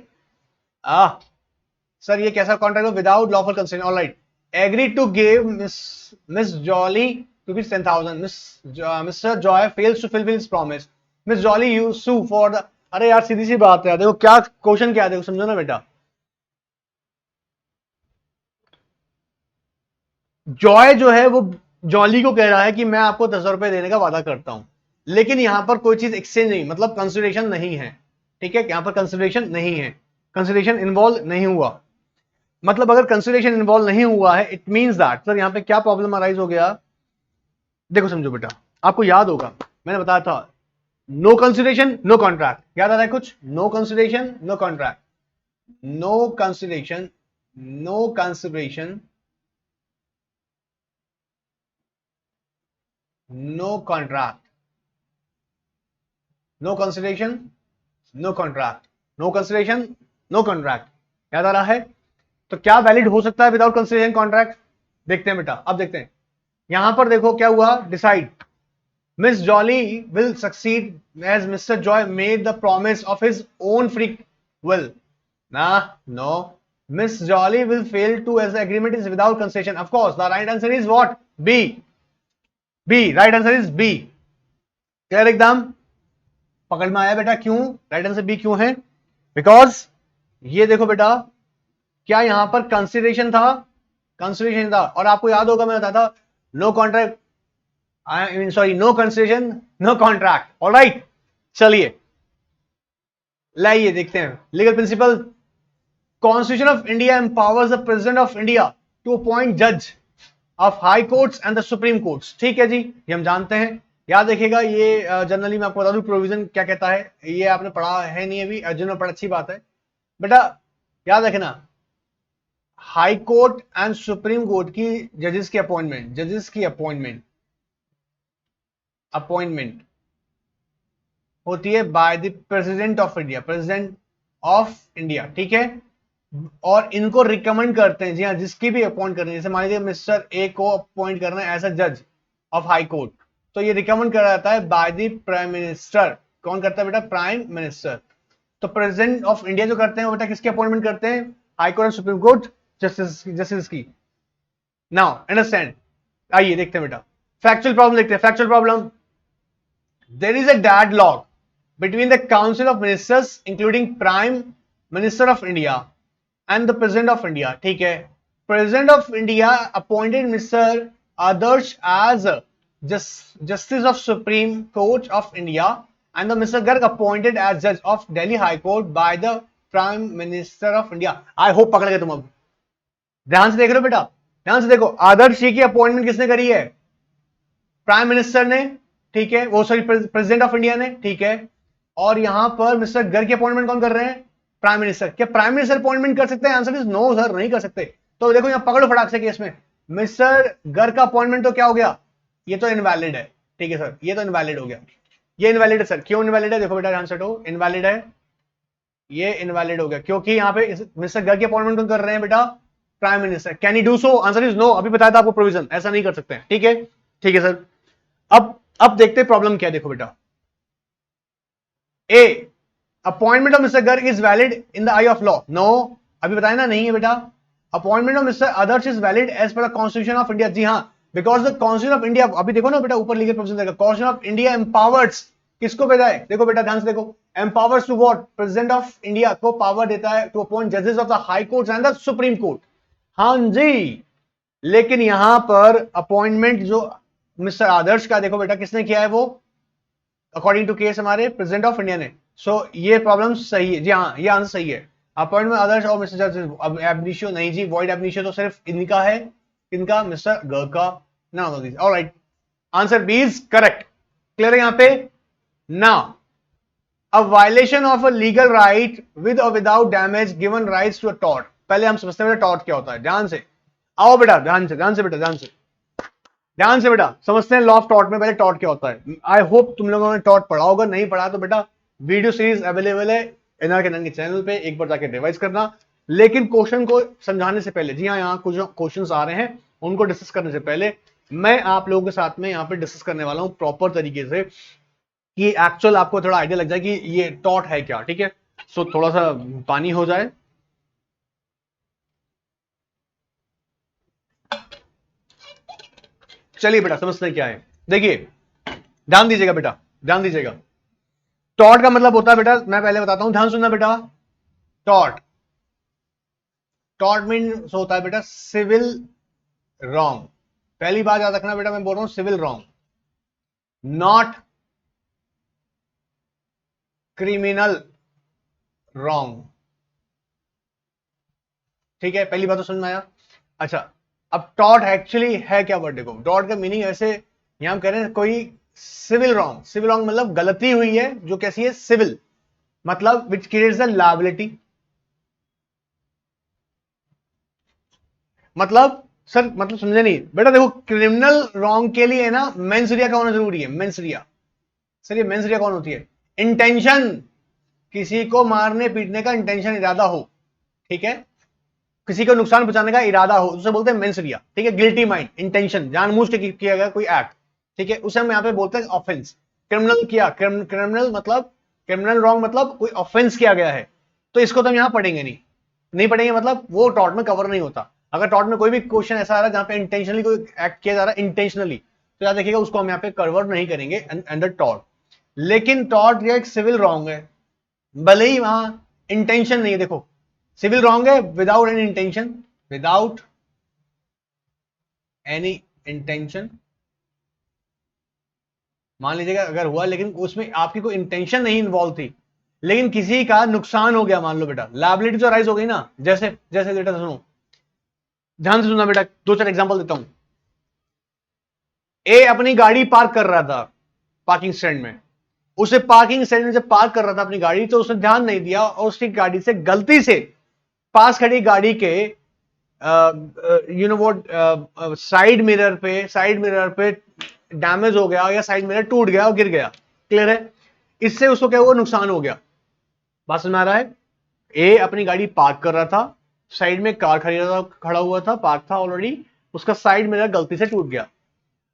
Sir ये कैसा कॉन्ट्रैक्ट हो? Without lawful consent. Alright. Agree to give miss Jolly rupees 10,000। Mister Joy fails to fulfil his promise. Miss Jolly you sue for the. अरे यार सीधी सी बात है, देखो क्या question क्या है, देखो समझो ना बेटा। जॉय जो है वो जॉली को कह रहा है कि मैं आपको 10,000 रुपए देने का वादा करता हूं, लेकिन यहां पर कोई चीज एक्सचेंज नहीं, मतलब कंसिडरेशन नहीं है, ठीक है? यहां पर कंसिडरेशन नहीं है, कंसिडरेशन इन्वॉल्व नहीं हुआ। मतलब अगर कंसिडरेशन इन्वॉल्व नहीं हुआ है, इट मींस दैट सर यहां पे क्या प्रॉब्लम अराइज हो गया? देखो समझो बेटा, आपको याद होगा मैंने बताया था, नो कंसिडरेशन नो कॉन्ट्रैक्ट। याद आ रहा है कुछ? No consideration no contract, no consideration no consideration no contract, no consideration no contract, no consideration no contract. याद आ रहा है? तो क्या वैलिड हो सकता है विदाउट कंसिडरेशन कॉन्ट्रैक्ट? देखते हैं बेटा, अब देखते हैं। यहां पर देखो क्या हुआ, decide. Miss Jolly will succeed as Mr. Joy made the promise of his own free will. Nah, no. Miss Jolly will fail to as the agreement is without concession. Of course, the right answer is what? B. B. Right answer is B. Clear एकदम? पकड़ में आया बेटा? क्यों right answer B क्यों है? Because ये देखो बेटा, क्या यहां पर कंसिडरेशन था? कंसिडरेशन था। और आपको याद होगा मैं बताता, no contract, I mean sorry, no consideration no contract. Alright, चलिए लाइए देखते हैं legal principle. Constitution of India empowers the President of India to appoint जज of High Courts and the Supreme Courts. ठीक है जी, ये हम जानते हैं। याद रखिएगा, ये जनरली मैं आपको बता दूं प्रोविजन क्या कहता है, ये आपने पढ़ा है नहीं अभी, अर्जुन में पढ़ा, अच्छी बात है बेटा। याद रखना, high court and supreme court की जजेस की अपॉइंटमेंट, जजेस की अपॉइंटमेंट अपॉइंटमेंट होती है by the President of India, president of India. ठीक है, और इनको रिकमेंड करते हैं, जी हाँ, जिसकी भी अपॉइंट करनी है, जैसे मान लीजिए मिस्टर ए को अपॉइंट करना है एज अ जज ऑफ हाई कोर्ट, तो ये रिकमेंड करा जाता है बाय द प्राइम मिनिस्टर। कौन करता है बेटा? Prime minister. तो प्रेसिडेंट ऑफ इंडिया जो करते हैं वो बेटा किसकी अपॉइंटमेंट करते हैं? High court and supreme court justice की। नाउ अंडरस्टैंड, आइए देखते हैं बेटा फैक्चुअल प्रॉब्लम देखते हैं। Factual problem, there is a deadlock between the Council of Ministers, including Prime Minister of India and the President of India. ठीक है, President of India appointed Mr. Adarsh as Justice of Supreme Court of India, and the Mr. Garg appointed as Judge of Delhi High Court by the Prime Minister of India. I hope पकड़ गए तुम। अब ध्यान से देख लो बेटा, ध्यान से देखो, आदर्श जी की अपॉइंटमेंट किसने करी है? प्राइम मिनिस्टर ने। ठीक है, वो सॉरी प्रेसिडेंट ऑफ इंडिया ने। ठीक है, और यहां पर मिस्टर गर्ग की अपॉइंटमेंट कौन कर रहे हैं? Prime minister. क्या प्राइम मिनिस्टर अपॉइंटमेंट कर सकते हैं? आंसर इज नो सर, नहीं कर सकते। तो देखो यहां पकड़ो फटाक से केस में, मिस्टर गर्ग का अपॉइंटमेंट तो क्या हो गया? ये तो इनवैलिड है। ठीक है सर, ये तो इनवैलिड हो गया। ये इनवैलिड है सर। क्यों इनवैलिड है? देखो बेटा ध्यान से, इनवैलिड है, ये इनवैलिड हो गया क्योंकि यहां पे मिस्टर गर्ग की अपॉइंटमेंट कौन कर रहे हैं बेटा? Prime minister. Can he do so? Answer is no. अभी बताया था आपको प्रोविजन, ऐसा नहीं कर सकते हैं। ठीक है, ठीक है सर। अब देखते प्रॉब्लम क्या है। देखो बेटा, a appointment of mister Garg is valid in the eye of law. No, अभी बताया ना, नहीं है बेटा। Appointment of mister others is valid as per the constitution of India. जी हाँ, because the constitution of India, अभी देखो ना बेटा ऊपर लीगल प्रोविजन देगा, कॉन्स्टिट्यूशन ऑफ इंडिया एम्पावर्स, किसको देता है? देखो बेटा ध्यान से देखो, empowers to what? President of India को पावर देता है टू अपॉइंट जजेस of the high court and the supreme court. हाँ जी, लेकिन यहां पर अपॉइंटमेंट जो मिस्टर आदर्श का, देखो बेटा किसने किया है? वो अकॉर्डिंग टू केस हमारे प्रेसिडेंट ऑफ इंडिया ने। सो ये प्रॉब्लम सही है जी हाँ, ये आंसर सही है। अपॉइंटमेंट अदर्स और मिस्टर जज एबनिशियो नहीं जी, वॉइड एबनिशियो तो सिर्फ इनका है, इनका मिस्टर गर्ग का। ना alright, answer B is correct. Clear है यहां पे? Now a violation of a legal right with or without damage given rights to a tort. पहले हम समझते हैं टॉर्ट क्या होता है, ध्यान से आओ बेटा, ध्यान से, ध्यान से बेटा, ध्यान से, ध्यान से बेटा, समझते हैं लॉ ऑफ टॉर्ट में पहले टॉर्ट क्या होता है। आई होप तुम लोगों ने टॉर्ट पढ़ा होगा, नहीं पढ़ा तो बेटा वीडियो सीरीज अवेलेबल है एनआर के चैनल पे, एक बार जाके रिवाइज करना। लेकिन क्वेश्चन को समझाने से पहले, जी हाँ, यहाँ कुछ क्वेश्चंस आ रहे हैं, उनको डिस्कस करने से पहले मैं आप लोगों के साथ में यहाँ पे डिस्कस करने वाला हूँ प्रॉपर तरीके से, कि एक्चुअल आपको थोड़ा आइडिया लग जाए कि ये टॉर्ट है क्या। ठीक है, सो थोड़ा सा पानी हो जाए। चलिए बेटा समझते हैं क्या है। देखिए ध्यान दीजिएगा बेटा, ध्यान दीजिएगा। टॉर्ट का मतलब होता है बेटा, मैं पहले बताता हूं, ध्यान सुनना बेटा। टॉर्ट, टॉर्ट मीन्स होता है बेटा सिविल रॉन्ग। पहली बात याद रखना बेटा, मैं बोल रहा हूं civil wrong, not criminal wrong. ठीक है, पहली बात तो समझ में आया। अच्छा, अब टॉर्ट एक्चुअली है क्या? वर्ड देखो, टॉर्ट का मीनिंग ऐसे यहां हम कह रहे हैं कोई सिविल रॉन्ग। सिविल रॉन्ग मतलब गलती हुई है जो कैसी है? सिविल, मतलब विच क्रिएट्स द लायबिलिटी। मतलब सर, मतलब समझे नहीं बेटा, देखो क्रिमिनल रॉन्ग के लिए है ना मेंस रिया का होना जरूरी है। मेंस रिया, सर ये मेंस रिया कौन होती है? इंटेंशन, किसी को मारने पीटने का इंटेंशन, इरादा हो। ठीक है, किसी को नुकसान पहुंचाने का इरादा हो, उसे बोलते हैं मेंस रिया। ठीक है, गिल्टी माइंड, इंटेंशन, जानबूझ के किया गया कोई एक्ट। ठीक है, उसे हम यहाँ पे बोलते हैं ऑफेंस। क्रिमिनल किया, क्रिमिनल मतलब क्रिमिनल रॉन्ग मतलब कोई ऑफेंस किया गया है, तो इसको तो हम यहाँ पढ़ेंगे नहीं, नहीं पढ़ेंगे मतलब वो टॉर्ट में कवर नहीं होता। अगर टॉर्ट में कोई भी क्वेश्चन ऐसा आ रहा है जहां पे इंटेंशनली कोई एक्ट किया जा रहा है इंटेंशनली, तो याद देखिएगा उसको हम यहाँ पे कवर नहीं करेंगे अंडर टॉर्ट। लेकिन टॉर्ट या एक सिविल रॉन्ग है, भले ही वहां इंटेंशन नहीं है। देखो सिविल रॉन्ग है without any intention, without any intention, मान लीजिएगा अगर हुआ लेकिन उसमें आपकी कोई इंटेंशन नहीं इन्वॉल्व थी, लेकिन किसी का नुकसान हो गया, मान लो बेटा लायबिलिटी तो राइज हो गई ना। जैसे जैसे बेटा सुनो, ध्यान से सुनना बेटा, दो चार एग्जांपल देता हूं। ए अपनी गाड़ी पार्क कर रहा था पार्किंग स्टैंड में, उसे पार्किंग स्टैंड में जब पार्क कर रहा था अपनी गाड़ी, तो उसने ध्यान नहीं दिया और उसकी गाड़ी से गलती से पास खड़ी गाड़ी के यू नो वो साइड मिरर पे डैमेज हो गया या साइड मिरर टूट गया और गिर गया। क्लियर है? इससे उसको क्या हुआ, नुकसान हो गया। बात समझ में आ रहा है? ए अपनी गाड़ी पार्क कर रहा था, साइड में कार खड़ा हुआ था, पार्क था ऑलरेडी, उसका साइड मिरर गलती से टूट गया।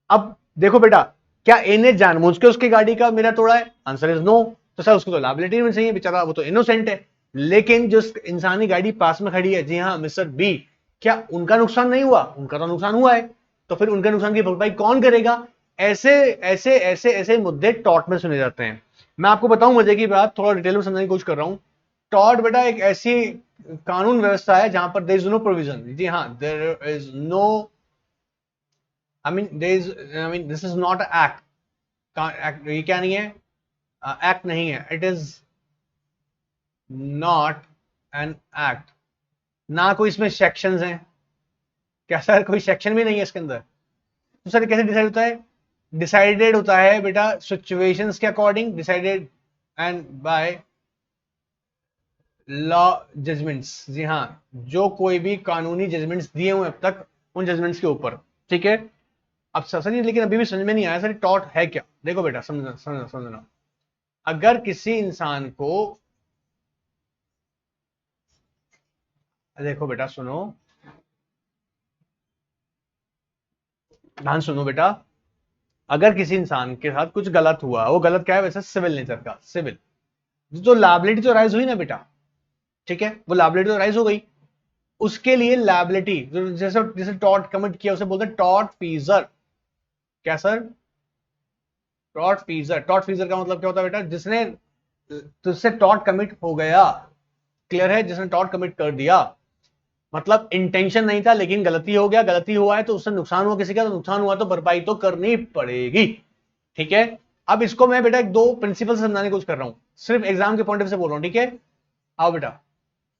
अब देखो बेटा, क्या ए ने जानबूझ के उसकी गाड़ी का मिरर तोड़ा है? Answer is no. तो सर उसको तो लायबिलिटी में चाहिए, बेचारा वो तो इनोसेंट है। लेकिन जो इंसानी गाड़ी पास में खड़ी है, जी हाँ मिस्टर बी, क्या उनका नुकसान नहीं हुआ? उनका तो नुकसान हुआ है। तो फिर उनके नुकसान की भरपाई कौन करेगा? ऐसे ऐसे ऐसे ऐसे मुद्दे टॉर्ट में सुने जाते हैं। मैं आपको बताऊं मजे की बात, थोड़ा डिटेल में समझने की कोशिश कर रहा हूं। टॉर्ट बेटा एक ऐसी कानून व्यवस्था है जहां पर देयर इज नो प्रोविजन, जी हाँ, there is no, this is not act. ये क्या नहीं है? एक्ट नहीं है, it is not an act. ना कोई इसमें सेक्शंस हैं, क्या सर कोई सेक्शन भी नहीं है इसके अंदर? तो सर कैसे डिसाइड होता है? डिसाइडेड होता है बेटा सिचुएशंस के according, decided and by law judgments. जी हाँ, जो कोई भी कानूनी जजमेंट्स दिए हुए अब तक, उन जजमेंट्स के ऊपर। ठीक है? अब सर ये लेकिन अभी भी समझ में नहीं आया सर टॉर्ट है क्या। देखो बेटा समझना समझना समझना, अगर किसी इंसान को, देखो बेटा सुनो, ध्यान सुनो बेटा, अगर किसी इंसान के साथ कुछ गलत हुआ, वो गलत क्या है वैसे? सिविल नेचर का, सिविल। तो लायबिलिटी तो राइज हुई ना बेटा, ठीक है, वो लायबिलिटी तो राइज हो गई। उसके लिए लायबिलिटी, जैसे जैसे टॉर्ट कमिट किया उसे बोलते हैं टॉर्ट फीजर। क्या सर? टॉर्ट फीजर। टॉर्ट फीजर का मतलब क्या होता है बेटा? जिसने, तुझसे टॉर्ट कमिट हो गया। क्लियर है? जिसने टॉर्ट कमिट कर दिया, मतलब इंटेंशन नहीं था लेकिन गलती हो गया, गलती हुआ है तो उससे नुकसान हुआ किसी का, तो नुकसान हुआ तो भरपाई तो करनी पड़ेगी। ठीक है? अब इसको मैं बेटा एक दो प्रिंसिपल से समझाने की कोशिश कर रहा हूं, सिर्फ एग्जाम के पॉइंट ऑफ से बोल रहा हूं। ठीक है? आओ बेटा,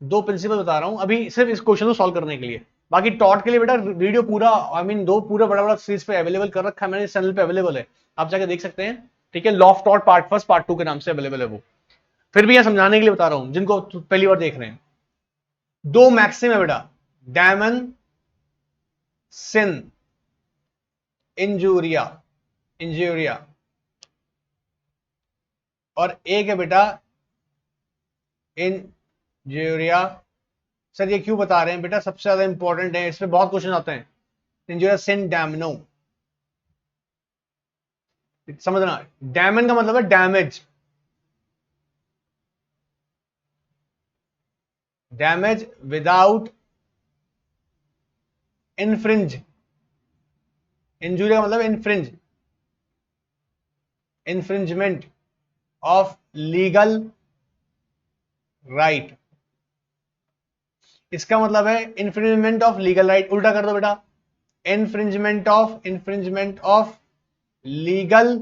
दो प्रिंसिपल बता रहा हूं अभी सिर्फ इस क्वेश्चन को सॉल्व करने के लिए। बाकी टॉट के लिए बेटा वीडियो पूरा, दो पूरा बड़ा बड़ा सीरीज पे अवेलेबल कर रखा है मैंने, चैनल पे अवेलेबल है, आप जाके देख सकते हैं। ठीक है? Law of taught part first part two के नाम से अवेलेबल है वो। फिर भी यहां समझाने के लिए बता रहा हूं जिनको पहली बार देख रहे हैं। दो मैक्सिम है बेटा, डैमन सिन इंजूरिया, इंजूरिया, और एक है बेटा इंजूरिया। सर ये क्यों बता रहे हैं बेटा? सबसे ज्यादा इंपॉर्टेंट है, इसमें बहुत क्वेश्चन आते हैं। इंजूरिया सिन डैमनो, समझना, डैमन का मतलब है damage, damage without infringe. Injury का मतलब infringe, infringement of legal right. इसका मतलब है इन्फ्रिंजमेंट ऑफ लीगल राइट। उल्टा कर दो बेटा, इन्फ्रिंजमेंट ऑफ लीगल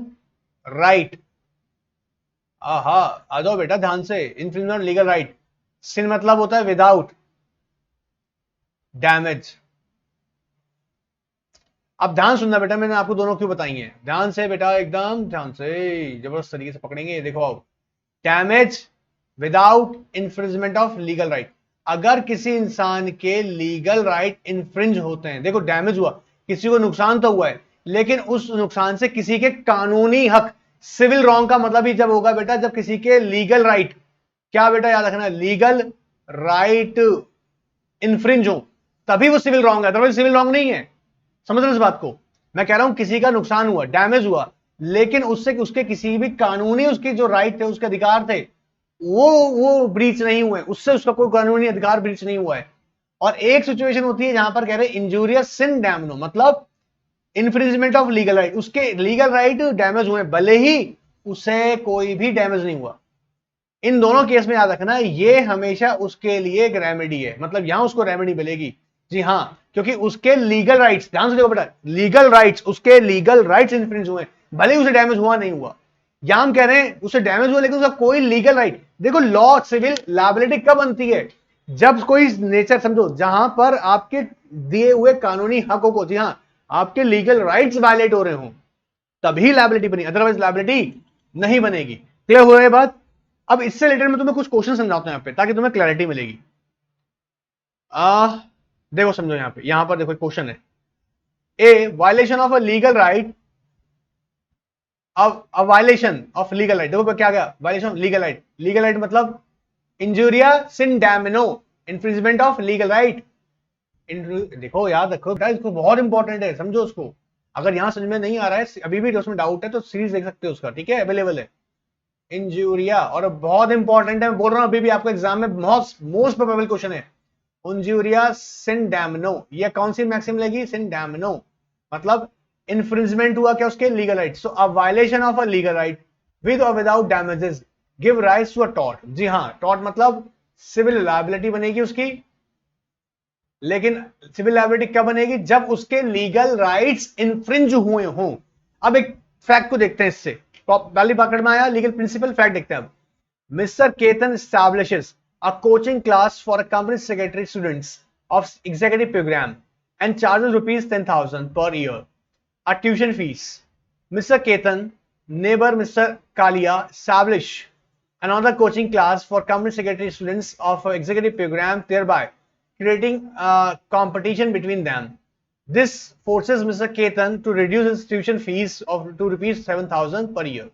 राइट। आहा, आ जाओ बेटा ध्यान से, इन्फ्रिंजमेंट लीगल राइट। सिन मतलब होता है विदाउट, डैमेज। अब ध्यान सुनना बेटा, मैंने आपको दोनों क्यों बताई हैं, ध्यान से बेटा, एकदम ध्यान से, जबरदस्त तरीके से पकड़ेंगे। देखो आओ, damage without infringement of legal right. अगर किसी इंसान के लीगल राइट इन्फ्रिंज होते हैं, देखो डैमेज हुआ, किसी को नुकसान तो हुआ है, लेकिन उस नुकसान से किसी के कानूनी हक, सिविल रॉन्ग का मतलब ही जब होगा बेटा जब किसी के लीगल राइट, क्या बेटा याद रखना, लीगल राइट इन्फ्रिंज हो, तभी वो सिविल रॉन्ग है, अदरवाइज सिविल रॉन्ग नहीं है। समझ रहे इस बात को? मैं कह रहा हूं किसी का नुकसान हुआ, डैमेज हुआ, लेकिन उससे उसके किसी भी कानूनी उसके जो राइट थे, उसके अधिकार थे, वो ब्रीच नहीं हुए, उससे उसका कोई कानूनी अधिकार ब्रीच नहीं हुआ है। और एक सिचुएशन होती है जहां पर कह रहे इंजूरियस सिन डैमनो, मतलब इन्फ्रिंजमेंट ऑफ लीगल राइट, उसके लीगल राइट डैमेज हुए भले ही उसे कोई भी डैमेज नहीं हुआ। इन दोनों केस में याद रखना ये हमेशा उसके लिए एक रेमेडी है, मतलब यहां उसको रेमेडी मिलेगी। जी हां, क्योंकि उसके लीगल राइट्स, ध्यान से देखो बेटा, लीगल राइट्स, उसके लीगल राइट्स इन्फ्रिंज हुए, भले ही उसे डैमेज हुआ नहीं हुआ। यहां हम कह रहे हैं उसे डैमेज हुआ लेकिन उसका कोई लीगल राइट, देखो लॉ सिविल लायबिलिटी कब बनती है, जब कोई नेचर समझो जहां पर आपके दिए हुए कानूनी हकों को, जी हां, आपके लीगल राइट्स वायलेट हो रहे हो, तभी लायबिलिटी बनी, अदरवाइज लायबिलिटी नहीं बनेगी। क्लियर हो रहा है बात? अब इससे रिलेटेड मैं तुम्हें कुछ क्वेश्चन समझाता हूं यहां पे, ताकि तुम्हें क्लैरिटी मिलेगी। देखो समझो, यहां पर देखो क्वेश्चन है, a violation of a legal right, violation of legal right, देखो क्या गया, violation of legal right, legal right मतलब injuria sine damno, infringement of legal right. देखो याद रखो, इसको बहुत इंपॉर्टेंट है, समझो उसको। अगर यहां समझ में नहीं आ रहा है, अभी भी उसमें डाउट है, तो सीरीज देख सकते हो उसका, ठीक है, अवेलेबल है इंजूरिया, और बहुत इंपॉर्टेंट है, मैं बोल रहा हूं अभी भी आपको एग्जाम में मोस्ट प्रोबेबल क्वेश्चन है, इंजूरिया सिन डैमिनो। ये कौन सी मैक्सिम लगी, सिन डैमिनो, मतलब इन्फ्रिंजमेंट हुआ क्या उसके legal right, so a violation of a legal right with or without damages give rights to a tort. जी हां, टॉर्ट मतलब सिविल लायबिलिटी बनेगी उसकी, लेकिन सिविल लायबिलिटी कब बनेगी, जब उसके लीगल राइट्स इन्फ्रिंज हुए हों। अब एक फैक्ट को देखते हैं, इससे पहली पकड़ में आया, लीगल प्रिंसिपल, फैक्ट देखते हैं अब। Mr. Ketan establishes a coaching class for a company secretary students of executive program and charges rupees 10,000 per year a tuition fees. Mr. Ketan, neighbor Mr. Kalia, establish another coaching class for company secretary students of executive program, thereby creating a competition between them. This forces Mr. Ketan to reduce his tuition fees of to rupees 7,000 per year.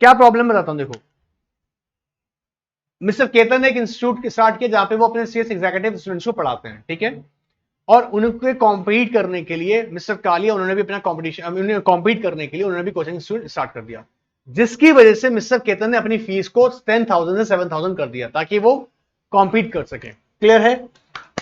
क्या problem बताता हूं, देखो mister Ketan ने एक institute start किया जहां पे वो अपने सीएस एग्जीक्यूटिव स्टूडेंट्स को पढ़ाते हैं, ठीक है, और उनके कॉम्पीट करने के लिए मिस्टर कालिया, उन्होंने भी अपना कॉम्पिटिशन, कॉम्पीट करने के लिए उन्होंने भी कोचिंग इंस्टीट्यूट स्टार्ट कर दिया, जिसकी वजह से मिस्टर केतन ने अपनी फीस को 10,000 से 7,000 कर दिया ताकि वो कॉम्पीट कर सके। क्लियर है?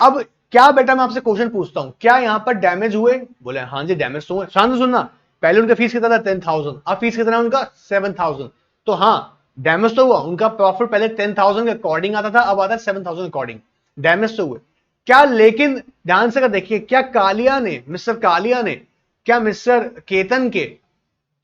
अब क्या बेटा मैं आपसे क्वेश्चन पूछता हूं, क्या यहां पर डैमेज हुए? बोले हाँ जी डैमेज तो हुए। शांत से सुनना, पहले उनका फीस कितना था 10,000, अब फीस कितना है उनका 7,000, तो हाँ डैमेज तो हुआ, उनका प्रॉफिट पहले 10,000 के अकॉर्डिंग आता था, अब आता है 7,000 अकॉर्डिंग, डैमेज तो हुए। क्या लेकिन ध्यान से देखिए, क्या कालिया ने, मिस्टर कालिया ने, क्या मिस्टर केतन के,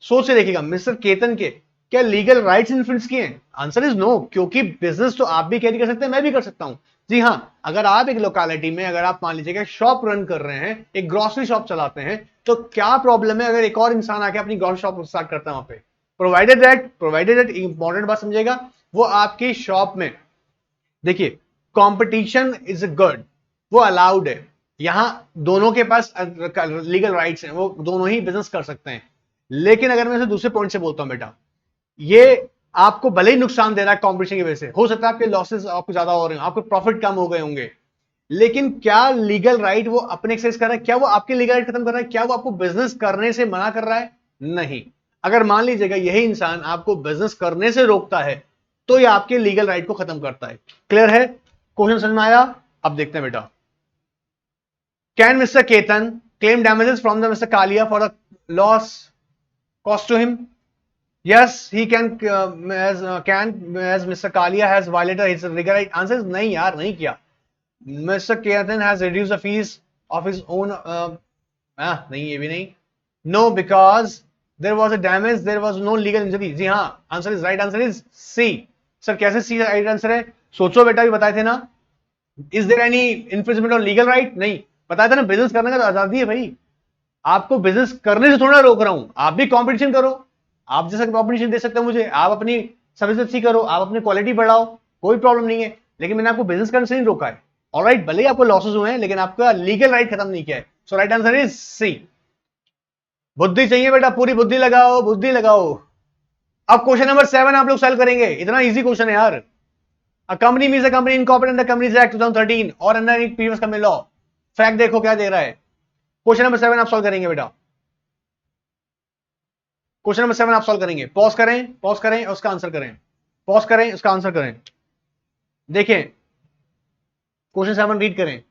सोच से देखिएगा, मिस्टर केतन के क्या लीगल राइट्स इन्फ्रिंज किए हैं? आंसर इज नो, क्योंकि बिजनेस तो आप भी कैरी कर सकते हैं, मैं भी कर सकता हूं। जी हां, अगर आप एक लोकेलिटी में, अगर आप मान लीजिएगा शॉप रन कर रहे हैं, एक ग्रोसरी शॉप चलाते हैं, तो क्या प्रॉब्लम है अगर एक और इंसान आके अपनी ग्रोसरी शॉप स्टार्ट करता है वहां पे, प्रोवाइडेड दैट इंपॉर्टेंट बात समझिएगा, वो आपकी शॉप में, देखिए कंपटीशन इज गुड, वो अलाउड है, यहां दोनों के पास लीगल राइट्स हैं, वो दोनों ही बिजनेस कर सकते हैं। लेकिन अगर मैं इसे दूसरे पॉइंट से बोलता हूं बेटा, ये आपको भले ही नुकसान दे रहा है कंपटीशन की वजह से, हो सकता है आपके लॉसेस आपको ज्यादा हो रहे हो, आपके प्रॉफिट कम हो गए होंगे, लेकिन क्या लीगल राइट वो अपने एक्सरसाइज कर रहा है? क्या वो आपके लीगल राइट खत्म कर रहा है? क्या वो आपको बिजनेस करने से मना कर रहा है? नहीं। अगर मान लीजिएगा यही इंसान आपको बिजनेस करने से रोकता है, तो ये आपके लीगल राइट को खत्म करता है। क्लियर है? क्वेश्चन समझ में आया? अब देखते हैं बेटा, can mister Ketan claim damages from the mister Kalia for the loss cost to him? Yes, he can, as Mr. Kalia has violated his legal right. Answer is नहीं यार, नहीं किया। Mr. Ketan has reduced the fees of his own. नहीं, ये भी नहीं। No, because there was a damage, there was no legal injury. जी हाँ, answer is right, answer is C. Sir कैसे सी राइट आंसर है? सोचो बेटा, भी बताए थे ना। Is there any infringement on legal right? नहीं, बताया था ना, बिजनेस करने का तो आजादी है भाई, आपको बिजनेस करने से थोड़ा रोक रहा हूं, आप भी कंपटीशन करो, आप जैसा कंपटीशन दे सकते हो मुझे, आप अपनी सर्विस अच्छी करो, आप अपनी क्वालिटी बढ़ाओ, कोई प्रॉब्लम नहीं है, लेकिन मैंने आपको बिजनेस करने से नहीं रोका है। ऑलराइट, भले ही आपको लॉसेस हुए हैं, लेकिन आपका लीगल राइट खत्म नहीं किया है। सो राइट आंसर इज सी। बुद्धि चाहिए बेटा, पूरी बुद्धि लगाओ, बुद्धि लगाओ। अब क्वेश्चन नंबर 7 आप लोग सॉल्व करेंगे, इतना इजी क्वेश्चन है यार। A company means a company incorporated under Companies Act 2013 और अंडर एक previous company law। फैक्ट देखो क्या दे रहा है। क्वेश्चन नंबर 7 आप सॉल्व करेंगे बेटा। क्वेश्चन नंबर 7 आप सॉल्व करेंगे। पॉज करें, पॉज करें और उसका आंसर करें, पॉज करें उसका आंसर करें। देखें क्वेश्चन 7 रीड करें,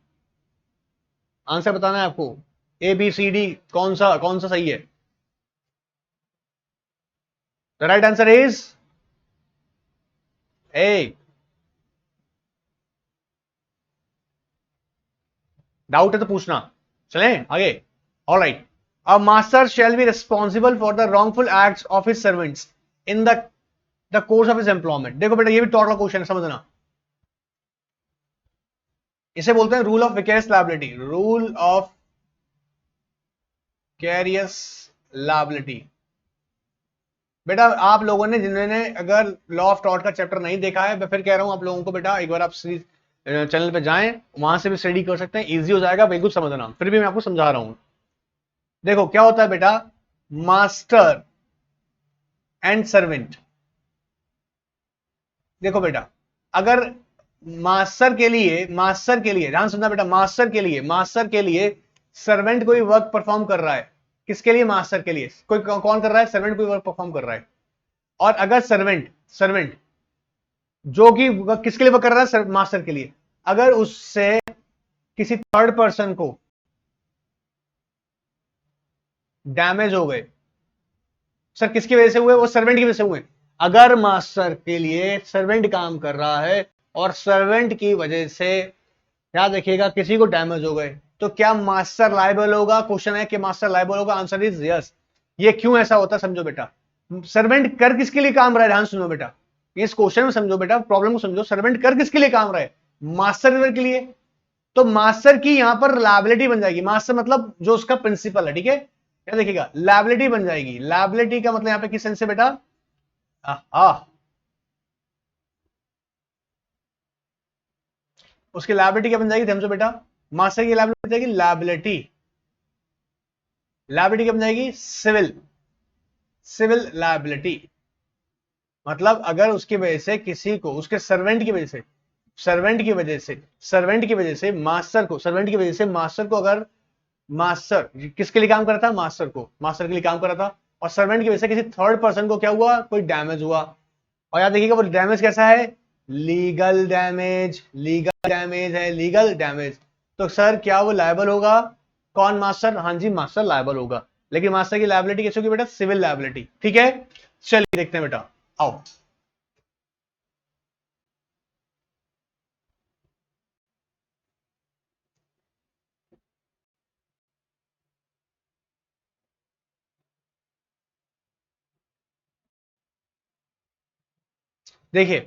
आंसर बताना है आपको, ए बी सी डी कौन सा सही है। The right answer is A. Doubt है तो पूछना, चलें आगे। All right, a master shall be responsible for the wrongful acts of his servants in the course of his employment. देखो बेटा ये भी टॉट का क्वेश्चन है, समझना। इसे बोलते हैं rule of vicarious liability, rule of vicarious liability. बेटा आप लोगों ने जिन्होंने अगर लॉ ऑफ टॉट का चैप्टर नहीं देखा है, मैं फिर कह रहा हूं आप लोगों को, बेटा एक बार आप चैनल पे जाएं, वहां से भी स्टडी कर सकते हैं, इजी हो जाएगा, बिल्कुल समझना। फिर भी मैं आपको समझा रहा हूं। देखो क्या होता है बेटा, मास्टर एंड सर्वेंट। देखो बेटा अगर मास्टर के लिए ध्यान सुनना बेटा, मास्टर के लिए सर्वेंट कोई वर्क परफॉर्म कर रहा है, किसके लिए? मास्टर के लिए। कोई कौन कर रहा है? सर्वेंट कोई वर्क परफॉर्म कर रहा है। और अगर सर्वेंट जो कि किसके लिए वर्क कर रहा है? मास्टर के लिए। अगर उससे किसी थर्ड पर्सन को डैमेज हो गए, सर किसकी वजह से हुए? वो सर्वेंट की वजह से हुए। अगर मास्टर के लिए सर्वेंट काम कर रहा है और सर्वेंट की वजह से क्या देखिएगा किसी को डैमेज हो गए, तो क्या मास्टर लायबल होगा? क्वेश्चन है कि मास्टर लायबल होगा, आंसर इज यस। ये क्यों ऐसा होता है समझो बेटा, सर्वेंट कर किसके लिए काम रहा है? ध्यान सुनो बेटा, इस क्वेश्चन में समझो बेटा, प्रॉब्लम को समझो। सर्वेंट कर किसके लिए काम रहा है? मास्टर के लिए। तो मास्टर की यहां पर लायबिलिटी बन जाएगी। मास्टर मतलब जो उसका प्रिंसिपल है, ठीक है। क्या देखिएगा, लायबिलिटी बन जाएगी। लायबिलिटी का मतलब यहां पे किस सेंस से बेटा? उसकी लायबिलिटी क्या बन जाएगी समझो बेटा, मास्टर की लायबिलिटी बन जाएगी लायबिलिटी क्या बन जाएगी? Civil liability. मतलब अगर उसकी वजह से किसी को, उसके सर्वेंट की वजह से मास्टर को अगर मास्टर किसके लिए काम कर रहा था? मास्टर के लिए काम कर रहा था, और सर्वेंट की वजह से किसी थर्ड पर्सन को क्या हुआ? कोई डैमेज हुआ। और याद देखिएगा वो डैमेज कैसा है? Legal damage. तो सर क्या वो लायबल होगा? कौन? मास्टर। हाँ जी मास्टर लायबल होगा, लेकिन मास्टर की लायबिलिटी कैसे होगी बेटा? Civil liability. ठीक है, चलिए देखते हैं बेटा, आओ। देखिए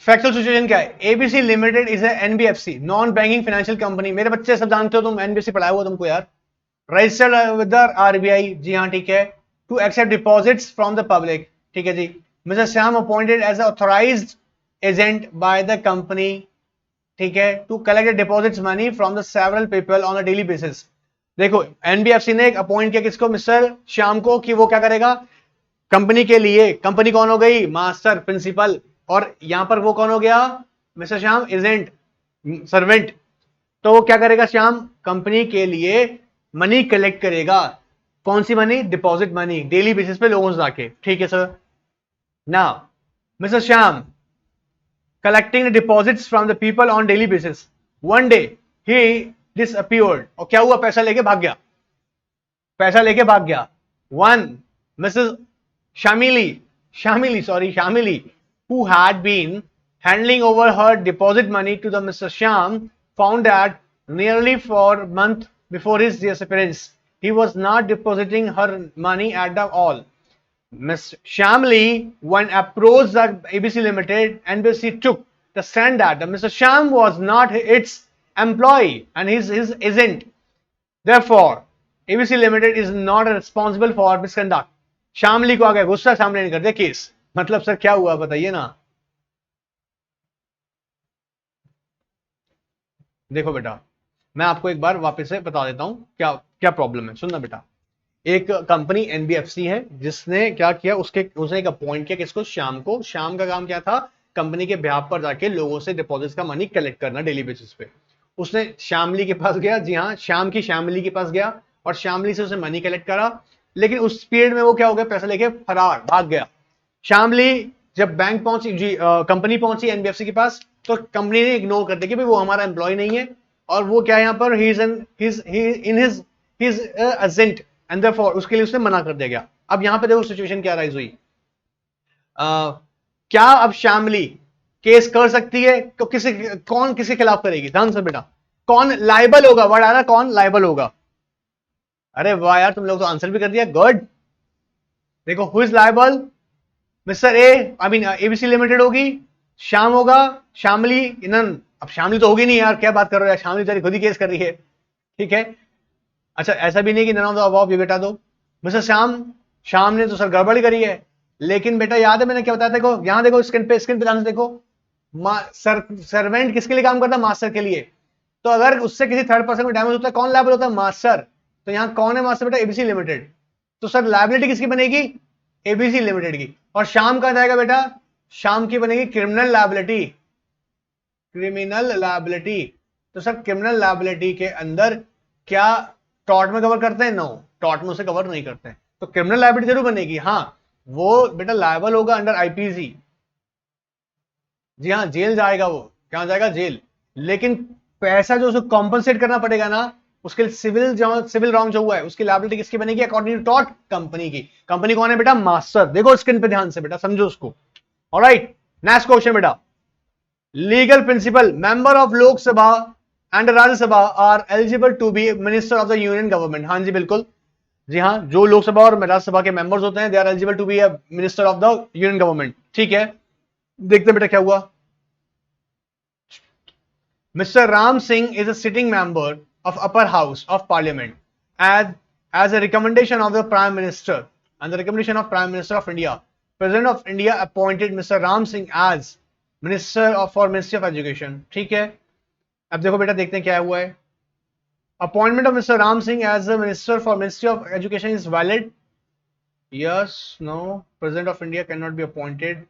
फैक्चुअल सिचुएशन क्या है, ABC limited is NBFC, non banking financial company. मेरे बच्चे सब जानते हो, तुम एनबीएफसी पढ़ाया हुआ तुमको यार, रजिस्टर्ड विद द आरबीआई। जी हाँ ठीक है। To accept deposits from the public, ठीक है जी। Mister Shyam appointed as authorised agent by the company, ठीक है, to collect deposits money from the several people on a daily basis. देखो एनबीएफसी ने एक अपॉइंट किया किसको? मिस्टर श्याम को, कि वो क्या करेगा कंपनी के लिए। कंपनी कौन हो गई? Master, principal. और यहां पर वो कौन हो गया? Mister Shyam agent, servant. तो वो क्या करेगा? श्याम कंपनी के लिए मनी कलेक्ट करेगा। कौन सी money? Deposit money, daily basis पे लोगों से जाके, ठीक है sir. Now mister Shyam collecting the deposits from the people on daily basis. One day he disappeared, और क्या हुआ? पैसा लेके भाग गया, One Mrs. Shamili, who had been handling over her deposit money to the Mr. Sham, found that nearly 4 months before his disappearance, he was not depositing her money at all. Ms. Shamli, when approached the ABC Limited, NBC took the stand that Mr. Sham was not its employee and his isn't. Therefore, ABC Limited is not responsible for misconduct. Shamli को आ गया गुस्सा, सामने नहीं कर दिया case. मतलब sir क्या हुआ बताइए ना। देखो बेटा मैं आपको एक बार वापस से बता देता हूं क्या क्या प्रॉब्लम है, सुनना बेटा। एक कंपनी एनबीएफसी है जिसने क्या किया, उसने एक अपॉइंट किया किसको? श्याम को। श्याम का काम क्या था? कंपनी के ब्याह पर जाके लोगों से डिपॉजिट का मनी कलेक्ट करना डेली बेसिस पे। उसने श्यामली के पास गया, जी हाँ श्याम की श्यामली के पास गया, और श्यामली से उसने मनी कलेक्ट करा। लेकिन उस पीरियड में वो क्या हो गया, पैसा लेके फरार भाग गया। शामली जब बैंक पहुंची जी, कंपनी पहुंची एनबीएफसी के पास, तो कंपनी ने इग्नोर कर दिया कि भाई वो हमारा एम्प्लॉय नहीं है, और वो क्या है यहाँ पर, he is agent, and therefore उसके लिए उसने मना कर दिया गया। अब यहाँ पे देखो सिचुएशन क्या राइज हुई। क्या अब शामली केस कर सकती है? तो कौन किसके खिलाफ करेगी? ध्यान से बेटा, कौन लाइबल होगा? वर्ड आ रहा, कौन लाइबल होगा? अरे वाह यार, तुम लोग तो आंसर भी कर दिया, गुड। देखो, who is liable? Mister A, I mean ABC limited होगी, श्याम होगा, शामली, इनन। अब शामली तो होगी नहीं यार, क्या बात कर रहे हो यार, शामली तो खुद ही केस कर रही है, ठीक है। अच्छा, ऐसा भी नहीं कि नन ऑफ द अबव, ये बेटा दो। मिस्टर श्याम, श्याम ने तो सर गड़बड़ी करी है, लेकिन बेटा याद है मैंने क्या बताया? देखो यहां देखो, स्क्रीन पे ध्यान से देखो, सर्वेंट किसके लिए काम करता है? मास्टर के लिए। तो अगर उससे किसी थर्ड पर्सन में डैमेज होता है, कौन लायबल होता है? मास्टर। तो यहां कौन है मास्टर बेटा? ABC limited. तो सर लायबिलिटी किसकी बनेगी? एबीसी लिमिटेड की। और शाम का जाएगा बेटा, शाम की बनेगी क्रिमिनल लायबिलिटी, क्रिमिनल लायबिलिटी। तो सर क्रिमिनल लायबिलिटी के अंदर क्या टॉर्ट में कवर करते हैं? नो, टॉर्ट में उसे कवर नहीं करते हैं। तो क्रिमिनल लायबिलिटी जरूर बनेगी, हाँ, वो बेटा लायबल होगा अंडर आईपीसी। जी हाँ, जेल जाएगा वो, क्या जाएगा? जेल। लेकिन पैसा जो उसको कॉम्पनसेट करना पड़ेगा ना, उसके लिए सिविल रॉन्ग जो हुआ है उसकी लायबिलिटी किसकी बनेगी? अकॉर्डिंग टू टॉर्ट, कंपनी की। कंपनी कौन है बेटा? मास्टर। देखो स्क्रीन पे ध्यान से बेटा, समझो उसको। ऑलराइट, नेक्स्ट क्वेश्चन बेटा, legal principle, member of Lok Sabha and Rajya Sabha are eligible to be minister of the union government. हाँ जी बिल्कुल, जी हाँ, जो लोकसभा और राज्यसभा के मेंबर्स होते हैं, they are eligible to be a minister of the union government, ठीक है। देखते हैं बेटा क्या हुआ। Mr. Ram Singh is a sitting member of Upper House of Parliament as a recommendation of the Prime Minister and the recommendation of Prime Minister of India. President of India appointed Mr. Ram Singh as for Ministry of Education. ठीक है, अब देखो बेटा, देखते हैं क्या हुआ है। Appointment of Mr. Ram Singh as the Minister for Ministry of Education is valid. Yes, no. President of India cannot be appointed.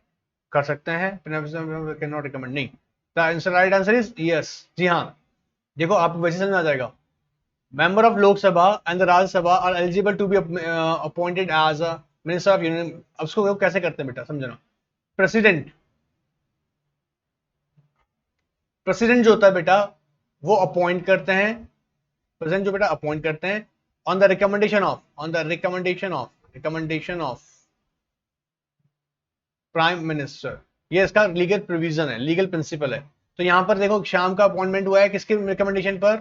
कर सकते हैं, cannot recommend, नहीं। The right answer is yes. जी हाँ, देखो आपको वैसे समझ आ जाएगा। Member of Lok Sabha and the Rajya Sabha are eligible to be appointed as a minister of union. अब उसको कैसे करते हैं बेटा, समझना। प्रेसिडेंट, प्रेसिडेंट जो होता है बेटा, वो अपॉइंट करते हैं, प्रेसिडेंट जो बेटा अपॉइंट करते हैं on the recommendation of prime minister. ये इसका लीगल प्रोविजन है, लीगल प्रिंसिपल है। तो यहां पर देखो, शाम का अपॉइंटमेंट हुआ है किसकी रिकमेंडेशन पर?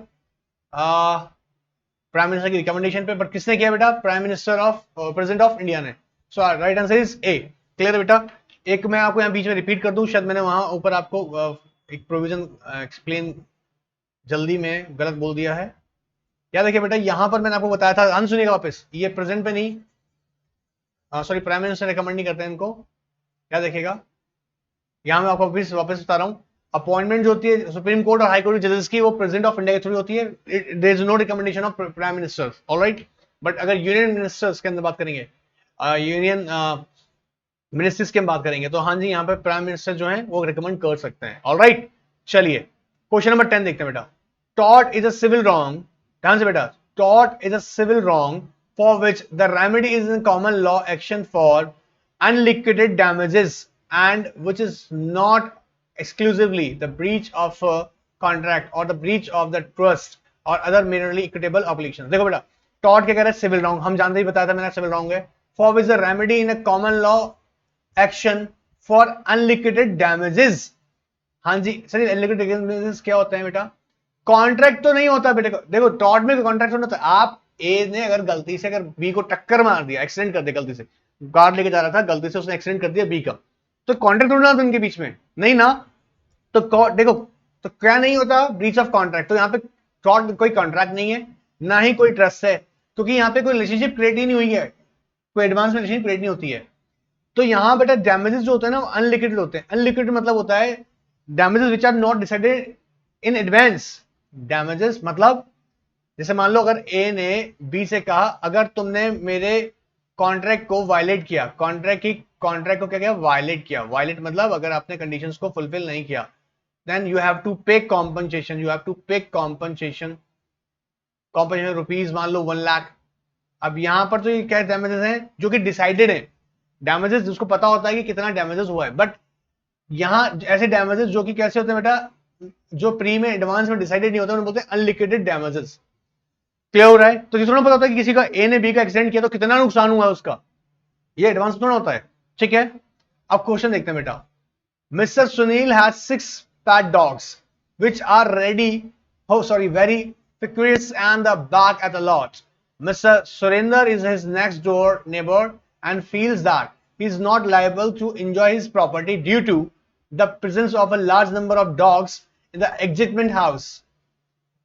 प्राइम मिनिस्टर की रिकमेंडेशन पे। बट किसने किया बेटा? Prime minister of president of India ने। So right answer is A. Clear बेटा? एक मैं आपको यहाँ बीच में रिपीट कर दूं, शायद मैंने वहां ऊपर आपको एक प्रोविजन एक्सप्लेन जल्दी में गलत बोल दिया है। क्या देखिए बेटा, यहां पर मैंने आपको बताया था, ध्यान सुनिएगा वापस, ये प्रेजेंट पे नहीं, सॉरी, प्राइम मिनिस्टर रिकमेंड नहीं करते हैं इनको। क्या देखेगा, यहां मैं आपको वापस बता रहा हूं, अपॉइंटमेंट जो होती है सुप्रीम कोर्ट और हाई कोर्ट जजेस की, वो प्रेसिडेंट ऑफ इंडिया के थ्रू होती है। There is no recommendation of prime minister, alright. But अगर यूनियन मिनिस्टर्स के अंदर बात करेंगे, यूनियन मिनिस्ट्रीज की हम बात करेंगे, तो हाँ जी, यहाँ पे प्राइम मिनिस्टर जो है वो रिकमेंड कर सकते हैं, ऑलराइट। चलिए क्वेश्चन नंबर 10 देखते हैं बेटा। Tort is a civil wrong, ध्यान से बेटा, tort is a civil wrong for which the remedy is in common law action for unliquidated damages and which is not exclusively the breach of a contract or the breach of the trust or other merely equitable obligations। देखो बेटा, tort क्या कह रहा है? Civil wrong, हम जानते ही बताया था मैंने, सिविल रॉन्ग है। For which the remedy in a common law action for unliquidated damages. हाँ जी सर, अनलिक्विडेटेड डैमेजेस क्या होता है बेटा? कॉन्ट्रैक्ट तो नहीं होता बेटा, देखो टॉर्ट में कॉन्ट्रैक्ट होता है। आप ए ने अगर गलती से अगर बी को टक्कर मार दिया, एक्सीडेंट कर दिया, गलती से कार लेके जा रहा था, गलती से उसने एक्सीडेंट कर दिया बी का, तो कॉन्ट्रैक्ट होना था उनके बीच में, नहीं ना। तो देखो, तो क्या नहीं होता? Breach of contract. तो यहाँ पे टॉर्ट कोई कॉन्ट्रैक्ट नहीं है, ना ही कोई ट्रस्ट है, क्योंकि यहाँ पे कोई रिलेशनशिप क्रिएट ही नहीं हुई है, कोई एडवांस में रिलेशनशिप क्रिएट नहीं होती है। तो यहाँ बेटा डैमेजेस जो होते हैं ना, अनलिक्विडेड होते हैं। अनलिक्विडेड मतलब होता है damages which are not decided in advance. Damages मतलब, जैसे मान लो अगर ए ने बी से कहा, अगर तुमने मेरे कॉन्ट्रैक्ट को वायलेट किया, कॉन्ट्रैक्ट को क्या किया? वायलेट किया। वायलेट मतलब अगर आपने कंडीशंस को फुलफिल नहीं किया, देन यू हैव टू पे कॉम्पनसेशन, यू हैव टू पे कॉम्पनसेशन रुपीज, मान लो 1 लाख। अब यहां पर तो ये क्या डैमेजेस हैं जो कि डिसाइडेड है, डैमेजेस जिसको पता होता है कि कितना डैमेजेस हुआ है, बट यहां ऐसे डैमेजेस जो कि कैसे होते हैं बेटा, जो प्री में एडवांस में डिसाइडेड नहीं होता, उन्हें बोलते हैं अनलिक्विडेड डैमेजेस। क्लियर हो रहा है? तो जिसको पता होता है कि किसी का ए ने बी का एक्सीडेंट किया तो कितना नुकसान हुआ है उसका, ये एडवांस थोड़ा होता है। ठीक है, अब क्वेश्चन देखते हैं बेटा। Mister Sunil has 6 pet dogs which are ready, oh sorry, very furious and the back at a lot. Mr. Surinder is his next door neighbor and feels that he is not liable to enjoy his property due to the presence of a large number of dogs in the adjacent house.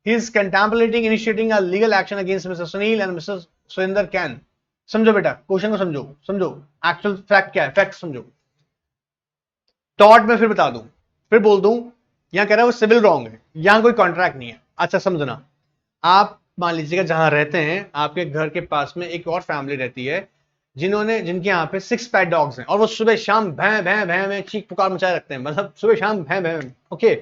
He is contemplating initiating a legal action against Mr. Sunil and Mr. Surinder can. समझो बेटा, question को समझो, समझो actual fact क्या है, fact समझो। Taught में फिर बता दूं, फिर बोल दूं, यहां कह रहा है वो सिविल रॉन्ग है, यहां कोई कॉन्ट्रैक्ट नहीं है। अच्छा समझना, आप मान लीजिएगा जहां रहते हैं आपके घर के पास में एक और फैमिली रहती है जिनके यहाँ पे 6 पैट डॉग्स हैं और वो सुबह शाम भैं भैं भैं भैं चीख पुकार मचाए रखते हैं, मतलब सुबह शाम भैं भैं। ओके,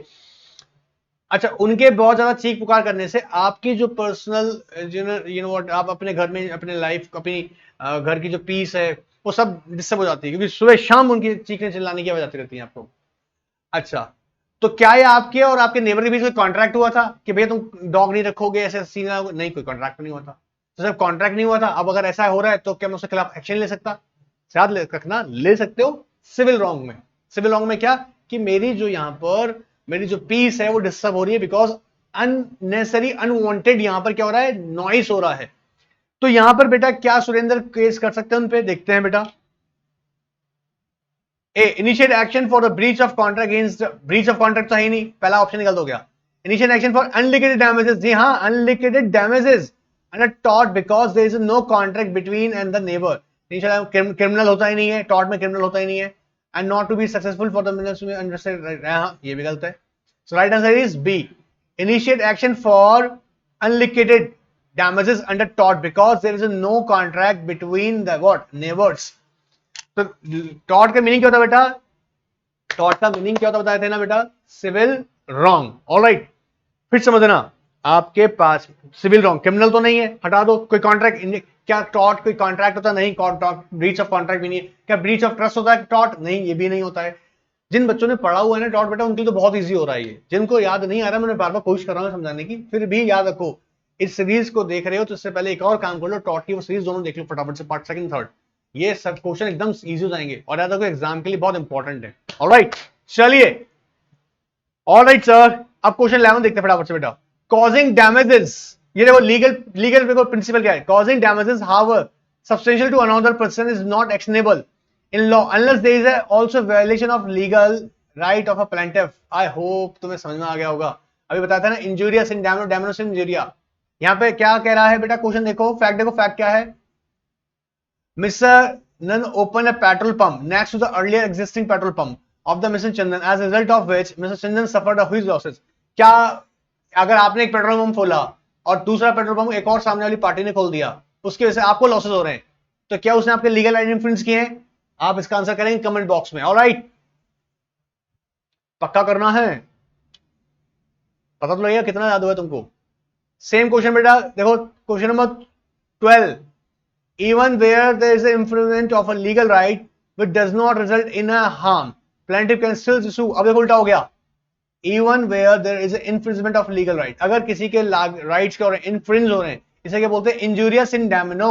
अच्छा, उनके बहुत ज्यादा चीख पुकार करने से आपकी जो पर्सनल व्हाट, आप अपने घर में अपने लाइफ अपनी घर की जो पीस है वो सब डिस्टर्ब हो जाती है, क्योंकि सुबह शाम उनकी चीखने चिल्लाने की आवाज आती रहती है आपको। अच्छा, तो क्या ये आपके और आपके नेबर के बीच कोई कॉन्ट्रैक्ट हुआ था कि भैया तुम डॉग नहीं रखोगे, ऐसे सीन? नहीं, कोई कॉन्ट्रैक्ट नहीं हुआ था। तो जब कॉन्ट्रैक्ट नहीं हुआ था, अब अगर ऐसा हो रहा है तो क्या मैं उसके खिलाफ एक्शन ले सकता? शायद रखना ले सकते हो सिविल रॉन्ग में। सिविल रॉन्ग में क्या कि मेरी जो यहां पर मेरी जो पीस है वो डिस्टर्ब हो रही है, बिकॉज अननेसेसरी अनवांटेड यहां पर क्या हो रहा है, नॉइस हो रहा है। तो यहां पर बेटा क्या सुरेंद्र केस कर सकते हैं उन पे? देखते हैं बेटा। A, initiate action for the breach of contract against, breach of contract तो है ही नहीं, पहला ऑप्शन गलत हो गया। Initiate action for unliquidated damages, जी हाँ, अनलिक्विडेड डैमेजेस अंडर टॉट because there is no contract between and the neighbour. Criminal होता ही नहीं है, टॉट में क्रिमिनल होता ही नहीं है। And not to be successful for the miners understand, हाँ ये भी गलत है। So right answer is B, initiate action for unliquidated damages under tort because there is no contract between the what neighbors. तो टॉट का meaning क्या होता है बेटा? टॉट का मीनिंग क्या होता बताए थे ना बेटा? Civil wrong. ऑलराइट, फिर समझना, आपके पास सिविल रॉन्ग, क्रिमिनल तो नहीं है, हटा दो। कोई कॉन्ट्रैक्ट, क्या टॉट कोई कॉन्ट्रैक्ट होता है? नहीं, ब्रीच ऑफ कॉन्ट्रैक्ट भी नहीं है। क्या ब्रीच ऑफ ट्रस्ट होता है टॉट? नहीं, ये भी नहीं होता है। जिन बच्चों ने पढ़ा हुआ है ना टॉट बेटा, उनके लिए तो बहुत ईजी हो रहा है ये। जिनको याद नहीं आ रहा, मैंने बार बार कोशिश कर रहा हूं समझाने की, फिर भी याद रखो। इस सीरीज को देख रहे हो तो इससे पहले एक और काम कर लो, टॉट की वो सीरीज दोनों देख लो फटाफट से, पार्ट सेकंड थर्ड। ये सब क्वेश्चन एकदम इजी हो जाएंगे और याद रखो एग्जाम के लिए बहुत इंपॉर्टेंट है। ऑलराइट, चलिए, ऑलराइट सर, अब क्वेश्चन 11 देखते हैं फटाफट से बेटा। कॉजिंग डैमेजेस, ये देखो लीगल देखो प्रिंसिपल क्या है। Causing damages however substantial to another person is not actionable in law unless there is also violation of legal right of a plaintiff. I hope तुम्हें समझ में आ गया होगा। अभी बताया था ना, इंजूरियस इन डैमेनोस इन इंजूरिया। यहां पे क्या कह रहा है बेटा? क्वेश्चन देखो, फैक्ट देखो, फैक्ट क्या है। Mr. Nan opened a petrol pump next to the earlier existing petrol pump of the Mr. Chandan, as a result of which Mr. Chandan suffered a huge losses. क्या अगर आपने एक petrol pump खोला और दूसरा petrol pump एक और सामने वाली पार्टी ने खोल दिया, उसकी वजह से आपको लॉसेस हो रहे हैं, तो क्या उसने आपके लीगल राइट इन्फ्लुएंस किए हैं? आप इसका आंसर करेंगे कमेंट बॉक्स में। ऑलराइट, पक्का करना है, पता तो लगेगा कितना याद हुआ तुमको। सेम क्वेश्चन बेटा देखो, question number 12। Even where there is an infringement of a legal right which does not result in a harm, plaintiff can still sue. अब देखो उल्टा हो गया। Even where there is an infringement of legal right, अगर किसी के rights के और इन्फ्रिंज हो रहे हैं, इसे क्या बोलते हैं? इंजूरियस इन डैमिनो।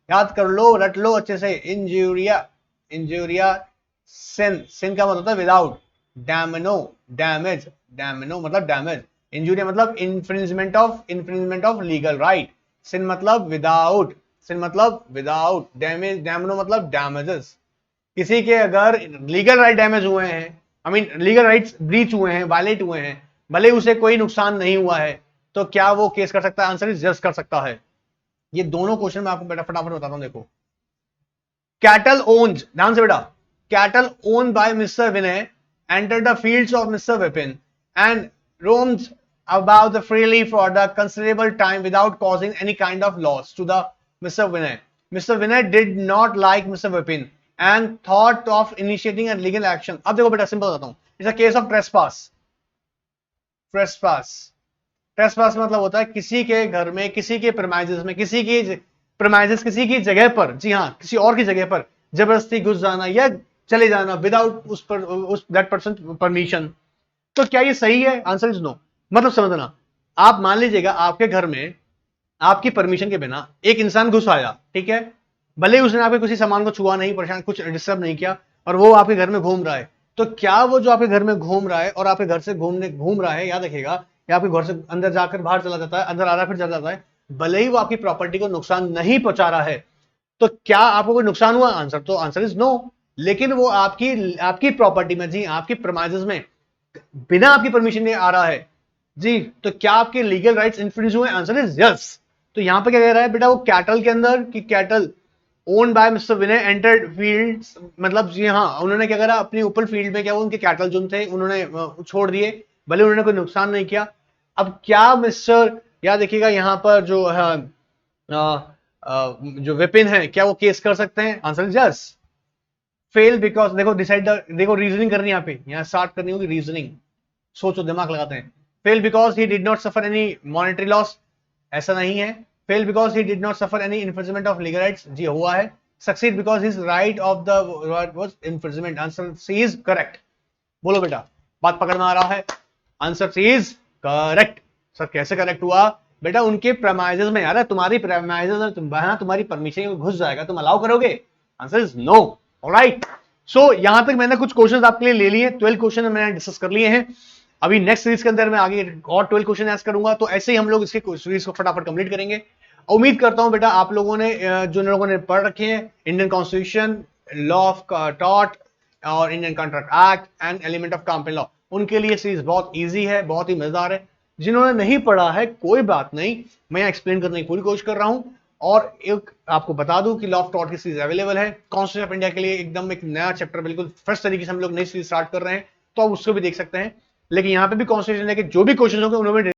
याद कर लो, रट लो अच्छे से। इंजूरिया सिन का मतलब होता है विदाउट, डैमिनो डैमेज, डैमिनो मतलब डैमेज, इंजूरिया मतलब इन्फ्रिंजमेंट ऑफ लीगल राइट, सिन मतलब विदाउट, सिन मतलब विदाउट, डैमेज डैमनो मतलब डैमेजेस। किसी के अगर लीगल राइट डैमेज हुए हैं, I mean legal rights breach हुए हैं, वायलेट हुए हैं, भले उसे कोई नुकसान नहीं हुआ है, तो क्या वो केस कर सकता है? आंसर इज यस, कर सकता है। ये दोनों क्वेश्चन मैं आपको बेटा फटाफट बताता हूं। देखो, कैटल ओन्ड, ध्यान से बेटा, cattle owned by mister Vinay entered the fields of Mr. Vipin and roamed about the freely for the considerable time without causing any kind of loss to the Mr. Vinay. Mr. Vinay did not like Mr. Vipin and thought of initiating a legal action. अब देखो बेटा, simple बताता हूं, it's a case of trespass. Trespass मतलब होता है किसी के घर में, किसी के प्रेमाइजेस में, किसी की प्रेमाइजेस किसी की जगह पर, जी हाँ किसी और की जगह पर जबरदस्ती घुस जाना या चले जाना विदाउट उस दैट पर्सन परमिशन, तो क्या ये सही है? Answer is no. मतलब समझना, आप मान लीजिएगा आपके घर में आपकी परमिशन के बिना एक इंसान घुस आया, ठीक है, भले ही उसने आपके किसी सामान को छुआ नहीं, परेशान कुछ डिस्टर्ब नहीं किया, और वो आपके घर में घूम रहा है, तो क्या वो जो आपके घर में घूम रहा है और आपके घर से घूम रहा है, याद रखिएगा, या आपके घर से अंदर जाकर बाहर चला जाता है, अंदर आ रहा फिर चला जाता है, भले ही वो आपकी प्रॉपर्टी को नुकसान नहीं पहुंचा रहा है, तो क्या आपको कोई नुकसान हुआ? Answer is no. लेकिन वो आपकी आपकी प्रॉपर्टी में, जी आपकी प्रेमाइजेस में बिना आपकी परमिशन के आ रहा है, जी, तो क्या आपके लीगल राइट्स इन्फ्रिंज हुए? Answer is yes. तो यहां पे क्या कह रहा है बेटा, वो कैटल के अंदर कि cattle own by mister Vinay entered field, मतलब जी हाँ उन्होंने क्या करा, अपनी ओपन फील्ड में क्या वो उनके कैटल जो थे उन्होंने छोड़ दिए, भले उन्होंने कोई नुकसान नहीं किया। अब क्या मिस्टर, याद देखिएगा यहां पर जो जो विपिन है, क्या वो केस कर सकते हैं? Answer is yes. Fail because, देखो डिसाइड, देखो रीजनिंग करनी है यहाँ स्टार्ट करनी होगी रीजनिंग, सोचो दिमाग लगाते हैं। Fail because he did not suffer any monetary loss, ऐसा नहीं है। Fail because he did not suffer any infringement of legal rights, जी हुआ है। Succeed because his right of the was infringement, answer C is correct. बोलो बेटा, बात पकड़ में आ रहा है? Answer C is correct. Sir कैसे करेक्ट हुआ? बेटा उनके प्रेमाइजेस में, यार तुम्हारी प्रेमाइजेस में तुम्हारी परमिशन घुस जाएगा, तुम अलाउ करोगे? Answer is no. Alright, so यहां तक मैंने कुछ क्वेश्चंस आपके लिए ले लिए, 12 क्वेश्चन मैंने डिस्कस कर लिए हैं। अभी नेक्स्ट सीरीज के अंदर मैं आगे और 12 क्वेश्चन ऐड करूंगा, तो ऐसे ही हम लोग इसके सीरीज को फटाफट कंप्लीट करेंगे। उम्मीद करता हूं बेटा आप लोगों ने, जो लोगों ने पढ़ रखे हैं इंडियन कॉन्स्टिट्यूशन, लॉ ऑफ टॉट और Indian contract act and element of company law, उनके लिए सीरीज बहुत इजी है, बहुत ही मजेदार है। जिन्होंने नहीं पढ़ा है कोई बात नहीं, मैं एक्सप्लेन करने की पूरी कोशिश कर रहा हूं। और एक आपको बता दूं कि लॉ ऑफ टॉट की सीरीज अवेलेबल है कॉन्स्टिट्यूशन ऑफ इंडिया के लिए, एकदम एक नया चैप्टर, बिल्कुल फ्रेश तरीके से हम लोग नई सीरीज स्टार्ट कर रहे हैं, तो आप उसको भी देख सकते हैं। लेकिन यहां पे भी कॉन्स्टिट्यूशन के जो भी क्वेश्चन होंगे उन्होंने